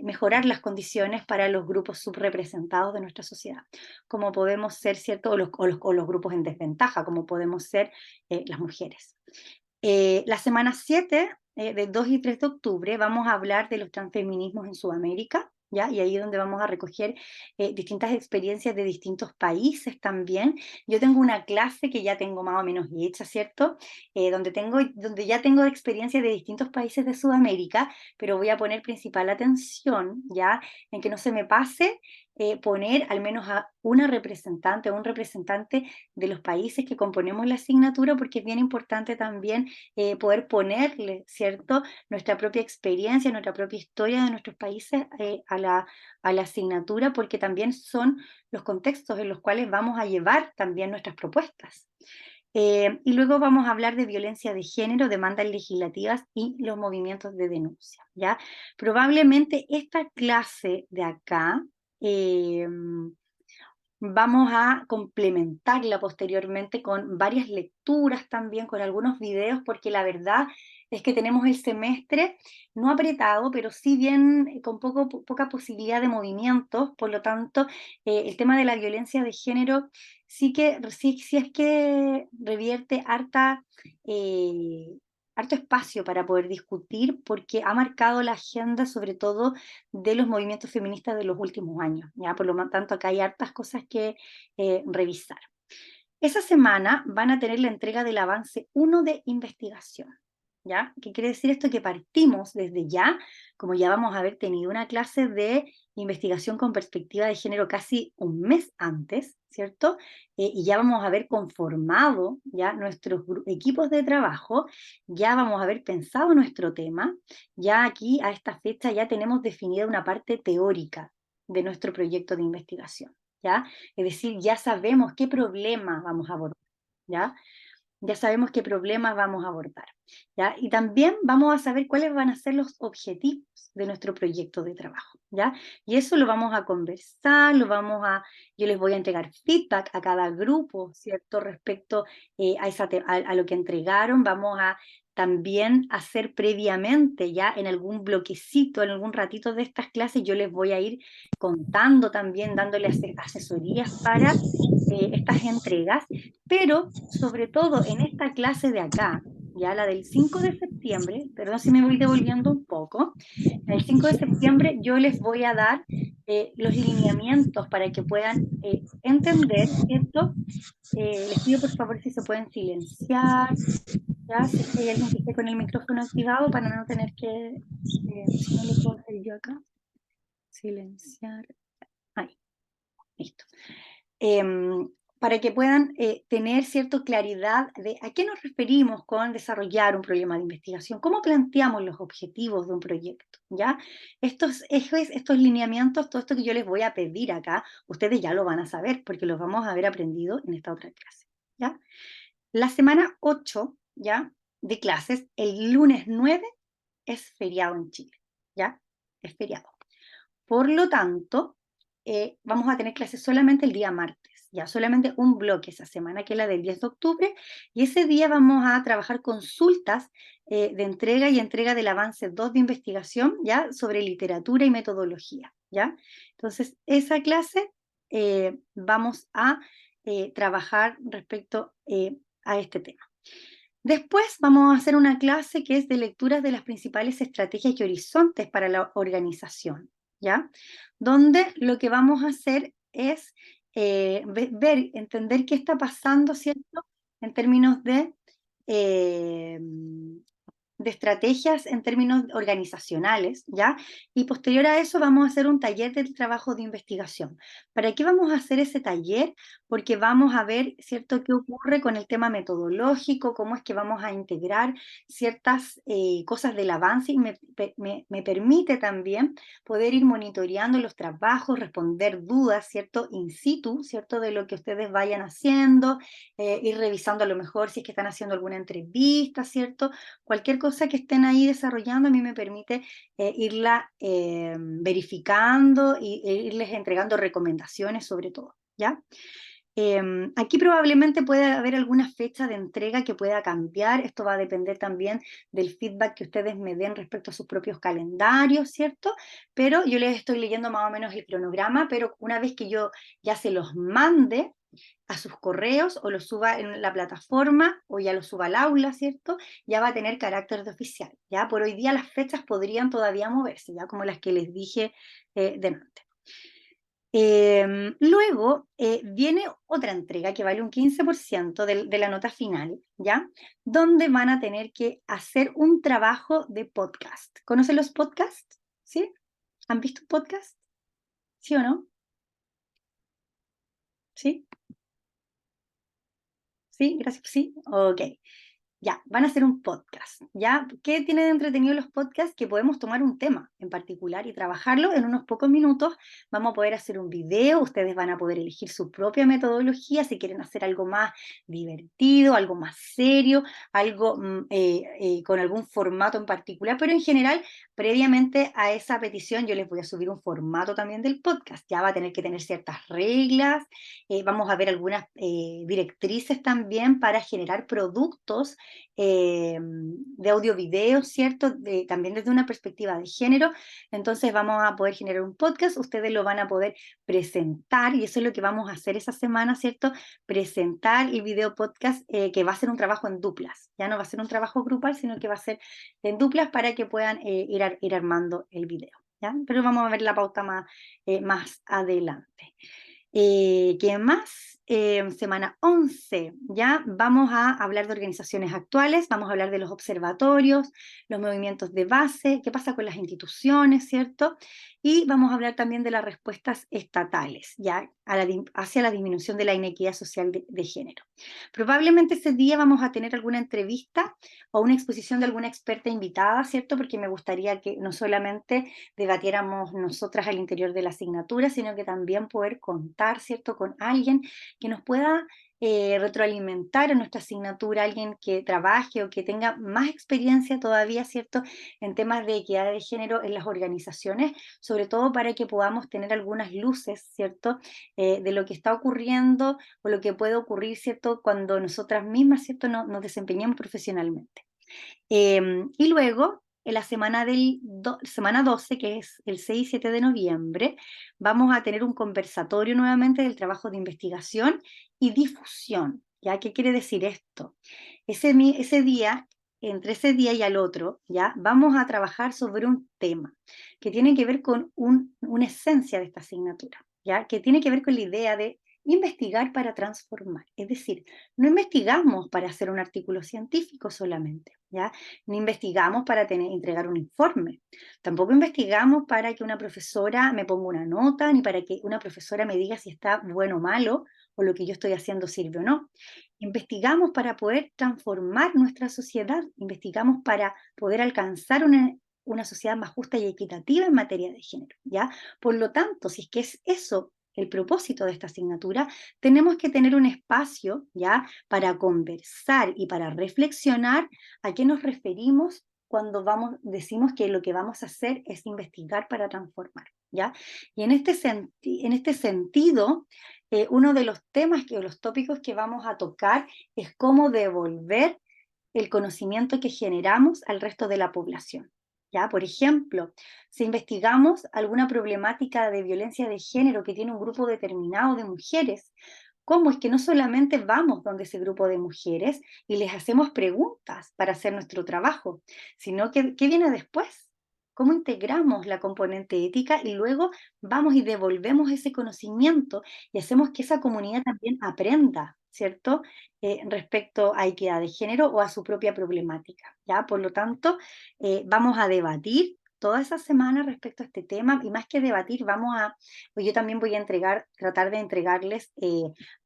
mejorar las condiciones para los grupos subrepresentados de nuestra sociedad, como podemos ser, ¿cierto? O los grupos en desventaja, como podemos ser las mujeres. La semana 7, del 2 y 3 de octubre, vamos a hablar de los transfeminismos en Sudamérica, ¿ya? Y ahí es donde vamos a recoger distintas experiencias de distintos países también. Yo tengo una clase que ya tengo más o menos hecha, ¿cierto? Donde ya tengo experiencias de distintos países de Sudamérica, pero voy a poner principal atención, ¿ya? En que no se me pase poner al menos a una representante o un representante de los países que componemos la asignatura, porque es bien importante también poder ponerle, ¿cierto?, nuestra propia experiencia, nuestra propia historia de nuestros países a la asignatura, porque también son los contextos en los cuales vamos a llevar también nuestras propuestas. Y luego vamos a hablar de violencia de género, demandas legislativas y los movimientos de denuncia, ¿ya? Probablemente esta clase de acá vamos a complementarla posteriormente con varias lecturas también, con algunos videos, porque la verdad es que tenemos el semestre no apretado, pero sí bien con poca posibilidad de movimientos, por lo tanto, el tema de la violencia de género sí es que revierte harta harto espacio para poder discutir porque ha marcado la agenda sobre todo de los movimientos feministas de los últimos años, ¿ya? Por lo tanto, acá hay hartas cosas que revisar. Esa semana van a tener la entrega del avance 1 de investigación, ¿ya? ¿Qué quiere decir esto? Que partimos desde ya, como ya vamos a haber tenido una clase de investigación con perspectiva de género casi un mes antes, ¿cierto? Y ya vamos a haber conformado ya nuestros equipos de trabajo, ya vamos a haber pensado nuestro tema, ya aquí a esta fecha ya tenemos definida una parte teórica de nuestro proyecto de investigación, ¿ya? Es decir, ya sabemos qué problema vamos a abordar, ¿ya? Ya sabemos qué problemas vamos a abordar, ¿ya? Y también vamos a saber cuáles van a ser los objetivos de nuestro proyecto de trabajo, ¿ya? Y eso lo vamos a conversar, yo les voy a entregar feedback a cada grupo, ¿cierto? Respecto a lo que entregaron, vamos a también hacer previamente, ya en algún bloquecito, en algún ratito de estas clases, yo les voy a ir contando también, dándoles asesorías para estas entregas, pero sobre todo en esta clase de acá, ya la del 5 de septiembre, perdón si me voy devolviendo un poco, el 5 de septiembre yo les voy a dar los lineamientos para que puedan entender, ¿cierto? Les pido por favor si se pueden silenciar, ya, si es que hay alguien que esté con el micrófono activado para no tener que, si no lo puedo hacer yo acá, silenciar, ahí, listo. Para que puedan tener cierta claridad de a qué nos referimos con desarrollar un problema de investigación, cómo planteamos los objetivos de un proyecto, ¿ya? Estos ejes, estos lineamientos, todo esto que yo les voy a pedir acá, ustedes ya lo van a saber porque los vamos a haber aprendido en esta otra clase, ¿ya? La semana 8, ¿ya? De clases, el lunes 9 es feriado en Chile, ¿ya? Es feriado. Por lo tanto, vamos a tener clases solamente el día martes, ya solamente un bloque esa semana, que es la del 10 de octubre, y ese día vamos a trabajar consultas de entrega y entrega del avance 2 de investigación, ya, sobre literatura y metodología, ya. Entonces, esa clase vamos a trabajar respecto a este tema. Después vamos a hacer una clase que es de lecturas de las principales estrategias y horizontes para la organización, ¿ya? Donde lo que vamos a hacer es ver, entender qué está pasando, ¿cierto? En términos de estrategias en términos organizacionales, ¿ya? Y posterior a eso vamos a hacer un taller de trabajo de investigación. ¿Para qué vamos a hacer ese taller? Porque vamos a ver, ¿cierto?, qué ocurre con el tema metodológico, cómo es que vamos a integrar ciertas cosas del avance y me permite también poder ir monitoreando los trabajos, responder dudas, ¿cierto?, in situ, ¿cierto?, de lo que ustedes vayan haciendo, ir revisando a lo mejor si es que están haciendo alguna entrevista, ¿cierto? Cualquier cosa que estén ahí desarrollando a mí me permite irla verificando e irles entregando recomendaciones sobre todo, ¿ya? Aquí probablemente puede haber alguna fecha de entrega que pueda cambiar, esto va a depender también del feedback que ustedes me den respecto a sus propios calendarios, ¿cierto? Pero yo les estoy leyendo más o menos el cronograma, pero una vez que yo ya se los mande a sus correos o los suba en la plataforma o ya lo suba al aula, ¿cierto? Ya va a tener carácter de oficial, ¿ya? Por hoy día las fechas podrían todavía moverse, ya como las que les dije delante. Luego viene otra entrega que vale un 15% de la nota final, ¿ya? Donde van a tener que hacer un trabajo de podcast. ¿Conocen los podcasts? ¿Sí? ¿Han visto un podcast? ¿Sí o no? ¿Sí? ¿Sí? Gracias. ¿Sí? Ok. Ya, van a hacer un podcast, ¿ya? ¿Qué tiene de entretenido los podcasts? Que podemos tomar un tema en particular y trabajarlo en unos pocos minutos. Vamos a poder hacer un video, ustedes van a poder elegir su propia metodología, si quieren hacer algo más divertido, algo más serio, algo con algún formato en particular, pero en general, previamente a esa petición, yo les voy a subir un formato también del podcast. Ya va a tener que tener ciertas reglas, vamos a ver algunas directrices también para generar productos de audio-video, ¿cierto? También desde una perspectiva de género. Entonces vamos a poder generar un podcast, ustedes lo van a poder presentar, y eso es lo que vamos a hacer esa semana, ¿cierto? Presentar el video podcast, que va a ser un trabajo en duplas, ya no va a ser un trabajo grupal, sino que va a ser en duplas para que puedan ir armando el video, ¿ya? Pero vamos a ver la pauta más adelante. ¿Qué más? Semana 11, ya vamos a hablar de organizaciones actuales, vamos a hablar de los observatorios, los movimientos de base, qué pasa con las instituciones, ¿cierto? Y vamos a hablar también de las respuestas estatales, ya hacia la disminución de la inequidad social de género. Probablemente ese día vamos a tener alguna entrevista o una exposición de alguna experta invitada, ¿cierto? Porque me gustaría que no solamente debatiéramos nosotras al interior de la asignatura, sino que también poder contar, ¿cierto?, con alguien que nos pueda retroalimentar en nuestra asignatura, alguien que trabaje o que tenga más experiencia todavía, ¿cierto?, en temas de equidad de género en las organizaciones, sobre todo para que podamos tener algunas luces, ¿cierto?, de lo que está ocurriendo o lo que puede ocurrir, ¿cierto?, cuando nosotras mismas, ¿cierto?, nos desempeñamos profesionalmente. Y luego, en la semana 12, que es el 6 y 7 de noviembre, vamos a tener un conversatorio nuevamente del trabajo de investigación y difusión. ¿Ya? ¿Qué quiere decir esto? Ese día, entre ese día y al otro, ¿ya? Vamos a trabajar sobre un tema que tiene que ver con una esencia de esta asignatura, ¿ya? Que tiene que ver con la idea de investigar para transformar. Es decir, no investigamos para hacer un artículo científico solamente, ¿ya? No investigamos para entregar un informe. Tampoco investigamos para que una profesora me ponga una nota, ni para que una profesora me diga si está bueno o malo, o lo que yo estoy haciendo sirve o no. Investigamos para poder transformar nuestra sociedad, investigamos para poder alcanzar una sociedad más justa y equitativa en materia de género, ¿ya? Por lo tanto, si es que es eso el propósito de esta asignatura, tenemos que tener un espacio, ¿ya?, para conversar y para reflexionar a qué nos referimos cuando decimos que lo que vamos a hacer es investigar para transformar, ¿ya? Y en este sentido, uno de los temas o los tópicos que vamos a tocar es cómo devolver el conocimiento que generamos al resto de la población. ¿Ya? Por ejemplo, si investigamos alguna problemática de violencia de género que tiene un grupo determinado de mujeres, ¿cómo es que no solamente vamos donde ese grupo de mujeres y les hacemos preguntas para hacer nuestro trabajo, sino que ¿qué viene después? ¿Cómo integramos la componente ética y luego vamos y devolvemos ese conocimiento y hacemos que esa comunidad también aprenda, ¿cierto?, respecto a equidad de género o a su propia problemática, ¿ya? Por lo tanto, vamos a debatir toda esa semana respecto a este tema, y más que debatir, pues yo también voy a tratar de entregarles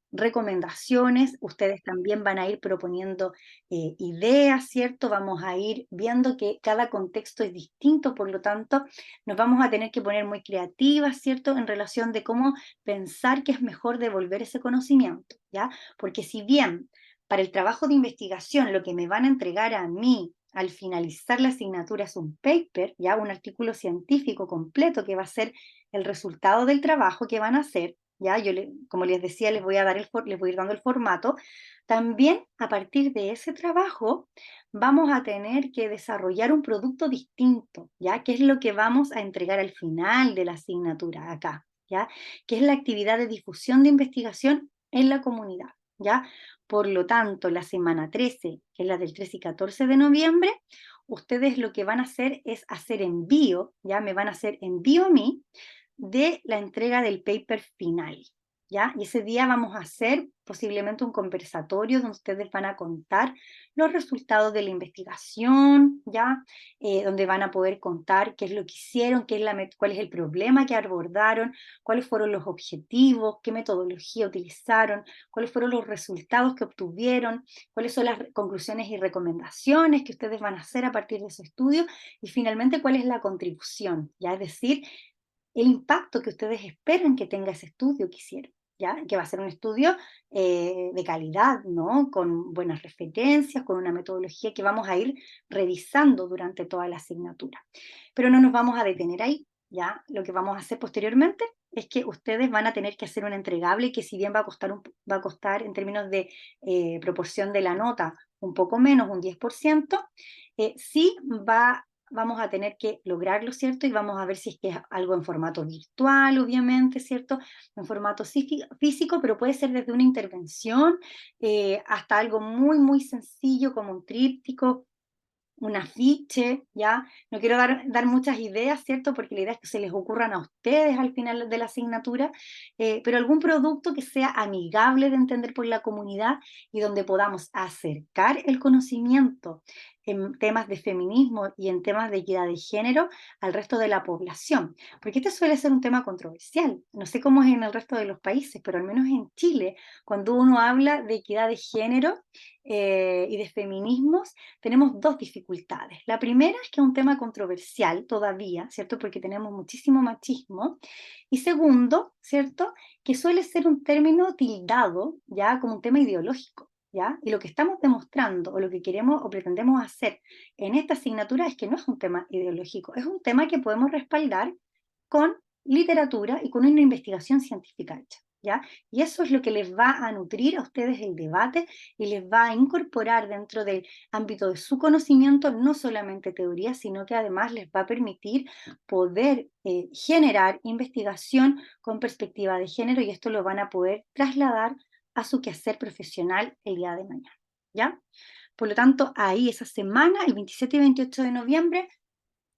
recomendaciones. Ustedes también van a ir proponiendo ideas, ¿cierto? Vamos a ir viendo que cada contexto es distinto, por lo tanto, nos vamos a tener que poner muy creativas, ¿cierto?, en relación de cómo pensar que es mejor devolver ese conocimiento, ¿ya? Porque si bien para el trabajo de investigación lo que me van a entregar a mí al finalizar la asignatura es un paper, ya un artículo científico completo que va a ser el resultado del trabajo que van a hacer, ya como les decía, les voy a ir dando el formato. También a partir de ese trabajo vamos a tener que desarrollar un producto distinto, ya que es lo que vamos a entregar al final de la asignatura acá, ya, que es la actividad de difusión de investigación en la comunidad, ya. Por lo tanto, la semana 13, que es la del 13 y 14 de noviembre, ustedes lo que van a hacer es hacer envío, ya me van a hacer envío a mí de la entrega del paper final, ¿ya? Y ese día vamos a hacer posiblemente un conversatorio donde ustedes van a contar los resultados de la investigación, ¿ya? Donde van a poder contar qué es lo que hicieron, cuál es el problema que abordaron, cuáles fueron los objetivos, qué metodología utilizaron, cuáles fueron los resultados que obtuvieron, cuáles son las conclusiones y recomendaciones que ustedes van a hacer a partir de su estudio, y finalmente cuál es la contribución, ¿ya? Es decir, el impacto que ustedes esperan que tenga ese estudio que hicieron, ¿ya? Que va a ser un estudio de calidad, ¿no? Con buenas referencias, con una metodología que vamos a ir revisando durante toda la asignatura. Pero no nos vamos a detener ahí, ¿ya? Lo que vamos a hacer posteriormente es que ustedes van a tener que hacer un entregable que, si bien va a costar en términos de proporción de la nota un poco menos, un 10%, sí vamos a tener que lograrlo, ¿cierto? Y vamos a ver si es que es algo en formato virtual, obviamente, ¿cierto? En formato físico, pero puede ser desde una intervención hasta algo muy, muy sencillo como un tríptico, un afiche, ¿ya? No quiero dar muchas ideas, ¿cierto? Porque la idea es que se les ocurran a ustedes al final de la asignatura, pero algún producto que sea amigable de entender por la comunidad y donde podamos acercar el conocimiento en temas de feminismo y en temas de equidad de género al resto de la población. Porque este suele ser un tema controversial. No sé cómo es en el resto de los países, pero al menos en Chile, cuando uno habla de equidad de género y de feminismos, tenemos dos dificultades. La primera es que es un tema controversial todavía, ¿cierto? Porque tenemos muchísimo machismo. Y segundo, ¿cierto? Que suele ser un término tildado ya como un tema ideológico, ¿ya? Y lo que estamos demostrando o lo que queremos o pretendemos hacer en esta asignatura es que no es un tema ideológico, es un tema que podemos respaldar con literatura y con una investigación científica hecha, ¿ya? Y eso es lo que les va a nutrir a ustedes el debate y les va a incorporar dentro del ámbito de su conocimiento no solamente teoría, sino que además les va a permitir poder generar investigación con perspectiva de género y esto lo van a poder trasladar a su quehacer profesional el día de mañana, ¿ya? Por lo tanto, ahí esa semana, el 27 y 28 de noviembre,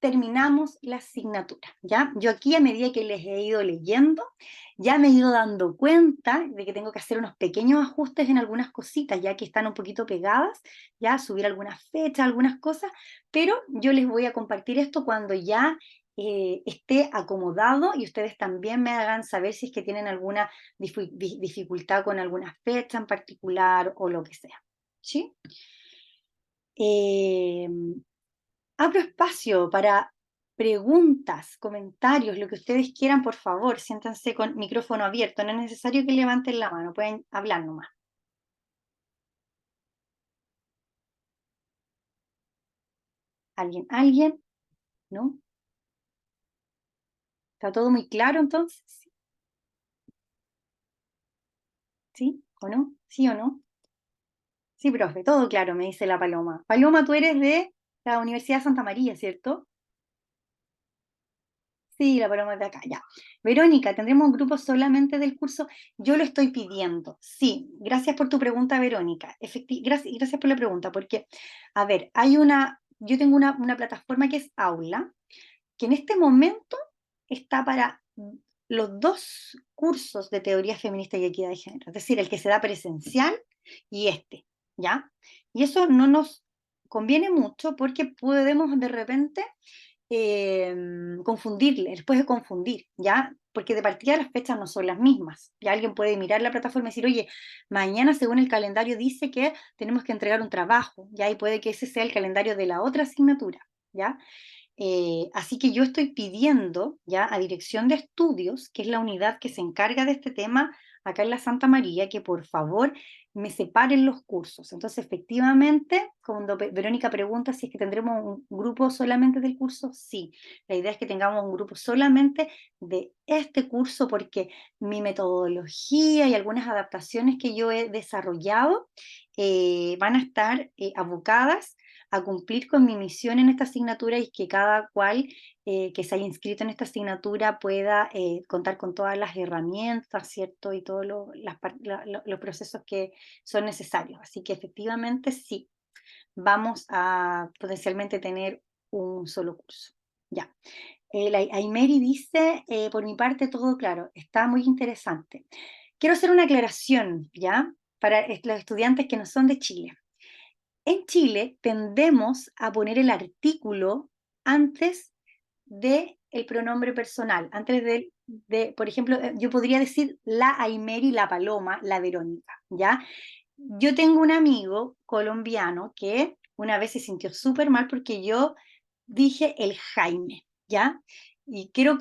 terminamos la asignatura, ¿ya? Yo aquí a medida que les he ido leyendo, ya me he ido dando cuenta de que tengo que hacer unos pequeños ajustes en algunas cositas, ya que están un poquito pegadas, ya subir algunas fechas, algunas cosas, pero yo les voy a compartir esto cuando ya esté acomodado y ustedes también me hagan saber si es que tienen alguna dificultad con alguna fecha en particular o lo que sea, ¿sí? Eh, Abro espacio para preguntas, comentarios, lo que ustedes quieran, por favor, siéntanse con micrófono abierto, no es necesario que levanten la mano, pueden hablar nomás. ¿Alguien? ¿Alguien? ¿No? ¿Está todo muy claro entonces? ¿Sí o no? ¿Sí o no? Sí, profe, todo claro, me dice la Paloma. Paloma, tú eres de la Universidad de Santa María, ¿cierto? Sí, la Paloma es de acá, ya. Verónica, ¿tendremos un grupo solamente del curso? Yo lo estoy pidiendo. Sí, gracias por tu pregunta, Verónica. Gracias por la pregunta, porque, a ver, yo tengo una plataforma que es Aula, que en este momento está para los dos cursos de teoría feminista y equidad de género, es decir, el que se da presencial y este, ¿ya? Y eso no nos conviene mucho porque podemos de repente confundirle, les puede confundir, ¿ya? Porque de partida las fechas no son las mismas. Ya alguien puede mirar la plataforma y decir, oye, mañana según el calendario dice que tenemos que entregar un trabajo, ¿ya? Y puede que ese sea el calendario de la otra asignatura, ¿ya? Así que yo estoy pidiendo ya a Dirección de Estudios, que es la unidad que se encarga de este tema acá en la Santa María, que por favor me separen los cursos. Entonces, efectivamente, cuando Verónica pregunta si es que tendremos un grupo solamente del curso, sí. La idea es que tengamos un grupo solamente de este curso porque mi metodología y algunas adaptaciones que yo he desarrollado van a estar abocadas a cumplir con mi misión en esta asignatura y que cada cual que se haya inscrito en esta asignatura pueda contar con todas las herramientas, ¿cierto? Y todos los procesos que son necesarios. Así que efectivamente sí, vamos a potencialmente tener un solo curso. Ya. La Aymeri dice, por mi parte todo claro, está muy interesante. Quiero hacer una aclaración, ¿ya? Para los estudiantes que no son de Chile. En Chile tendemos a poner el artículo antes del pronombre personal, antes por ejemplo, yo podría decir la Aimeri, la Paloma, la Verónica, ¿ya? Yo tengo un amigo colombiano que una vez se sintió súper mal porque yo dije el Jaime, ¿ya? Y quiero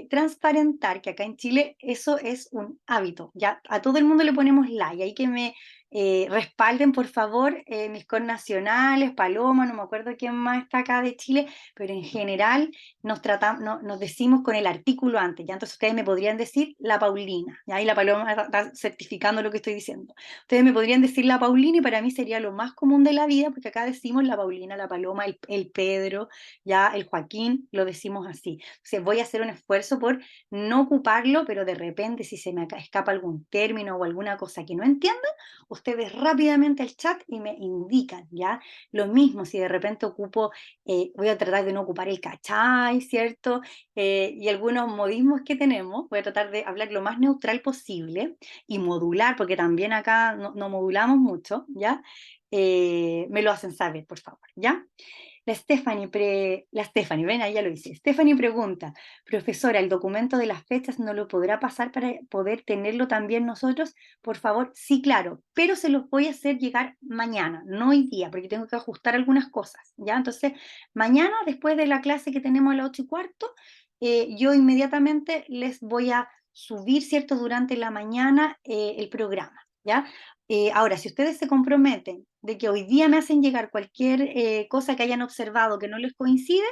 transparentar que acá en Chile eso es un hábito, ¿ya? A todo el mundo le ponemos la, y ahí Respalden, por favor, mis connacionales, Paloma, no me acuerdo quién más está acá de Chile, pero en general nos decimos con el artículo antes, ¿ya? Entonces ustedes me podrían decir la Paulina, ¿ya? Y la Paloma está certificando lo que estoy diciendo. Ustedes me podrían decir la Paulina y para mí sería lo más común de la vida, porque acá decimos la Paulina, la Paloma, el Pedro, ya el Joaquín, lo decimos así. Entonces voy a hacer un esfuerzo por no ocuparlo, pero de repente si se me escapa algún término o alguna cosa que no entienda, ustedes rápidamente al chat y me indican, ¿ya? Lo mismo si de repente ocupo, voy a tratar de no ocupar el cachai, ¿cierto? Y algunos modismos que tenemos, voy a tratar de hablar lo más neutral posible y modular, porque también acá no modulamos mucho, ¿ya? Me lo hacen saber, por favor, ¿ya? La Stephanie, ven, ahí ya lo hice. Stephanie pregunta, profesora, ¿el documento de las fechas no lo podrá pasar para poder tenerlo también nosotros? Por favor, sí, claro, pero se los voy a hacer llegar mañana, no hoy día, porque tengo que ajustar algunas cosas, ¿ya? Entonces, mañana, después de la clase que tenemos a las 8:15, yo inmediatamente les voy a subir, ¿cierto?, durante la mañana el programa, ¿ya? Ahora, si ustedes se comprometen de que hoy día me hacen llegar cualquier cosa que hayan observado que no les coincide,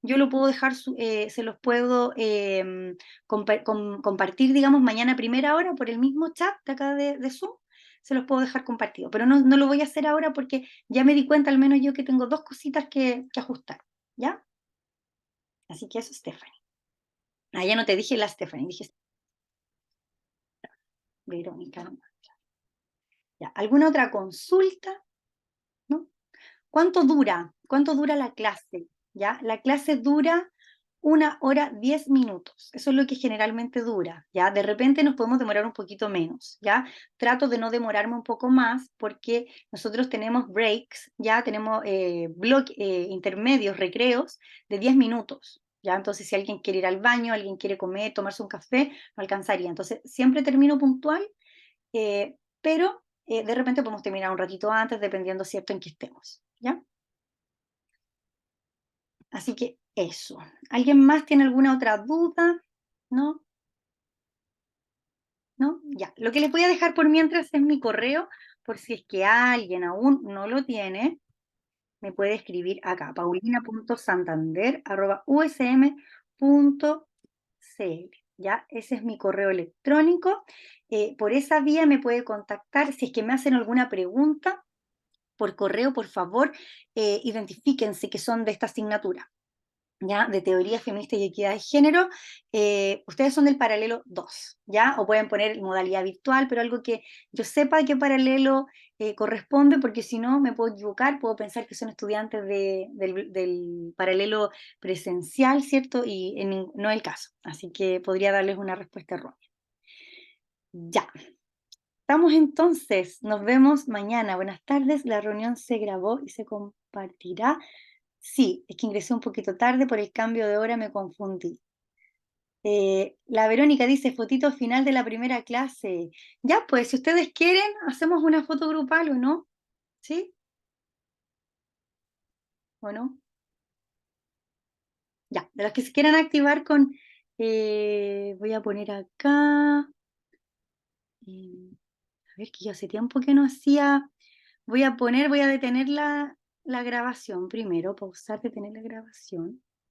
yo lo puedo dejar, se los puedo compartir, digamos, mañana a primera hora por el mismo chat de acá de Zoom, se los puedo dejar compartido, pero no lo voy a hacer ahora porque ya me di cuenta, al menos yo, que tengo dos cositas que ajustar, ¿ya? Así que eso, Stephanie. Ah, ya no te dije la Stephanie, dije Verónica. No. Ya. ¿Alguna otra consulta? ¿No? ¿Cuánto dura? ¿Cuánto dura la clase? ¿Ya? La clase dura 1 hora 10 minutos. Eso es lo que generalmente dura, ¿ya? De repente nos podemos demorar un poquito menos, ¿ya? Trato de no demorarme un poco más porque nosotros tenemos breaks, ¿ya? Tenemos intermedios, recreos de 10 minutos, ¿ya? Entonces, si alguien quiere ir al baño, alguien quiere comer, tomarse un café, no alcanzaría. Entonces, siempre termino puntual, pero de repente podemos terminar un ratito antes, dependiendo, ¿cierto?, en qué estemos, ¿ya? Así que eso. ¿Alguien más tiene alguna otra duda? ¿No? ¿No? Ya. Lo que les voy a dejar por mientras es mi correo, por si es que alguien aún no lo tiene, me puede escribir acá, paulina.santander@usm.cl. ¿Ya? Ese es mi correo electrónico. Por esa vía me puede contactar si es que me hacen alguna pregunta por correo. Por favor, identifíquense que son de esta asignatura, ¿ya? De teoría feminista y equidad de género. Ustedes son del paralelo 2, ¿ya? O pueden poner modalidad virtual, pero algo que yo sepa de qué paralelo corresponde, porque si no me puedo equivocar, puedo pensar que son estudiantes del paralelo presencial, ¿cierto? Y no es el caso, así que podría darles una respuesta errónea. Ya. Estamos entonces, nos vemos mañana. Buenas tardes, la reunión se grabó y se compartirá. Sí, es que ingresé un poquito tarde, por el cambio de hora me confundí. La Verónica dice, fotito final de la primera clase. Ya, pues, si ustedes quieren, hacemos una foto grupal, ¿o no? ¿Sí? ¿O no? Ya, de las que se quieran activar con... voy a poner acá... a ver, que yo hace tiempo que no hacía... voy a detener la grabación primero, pausar, detener la grabación.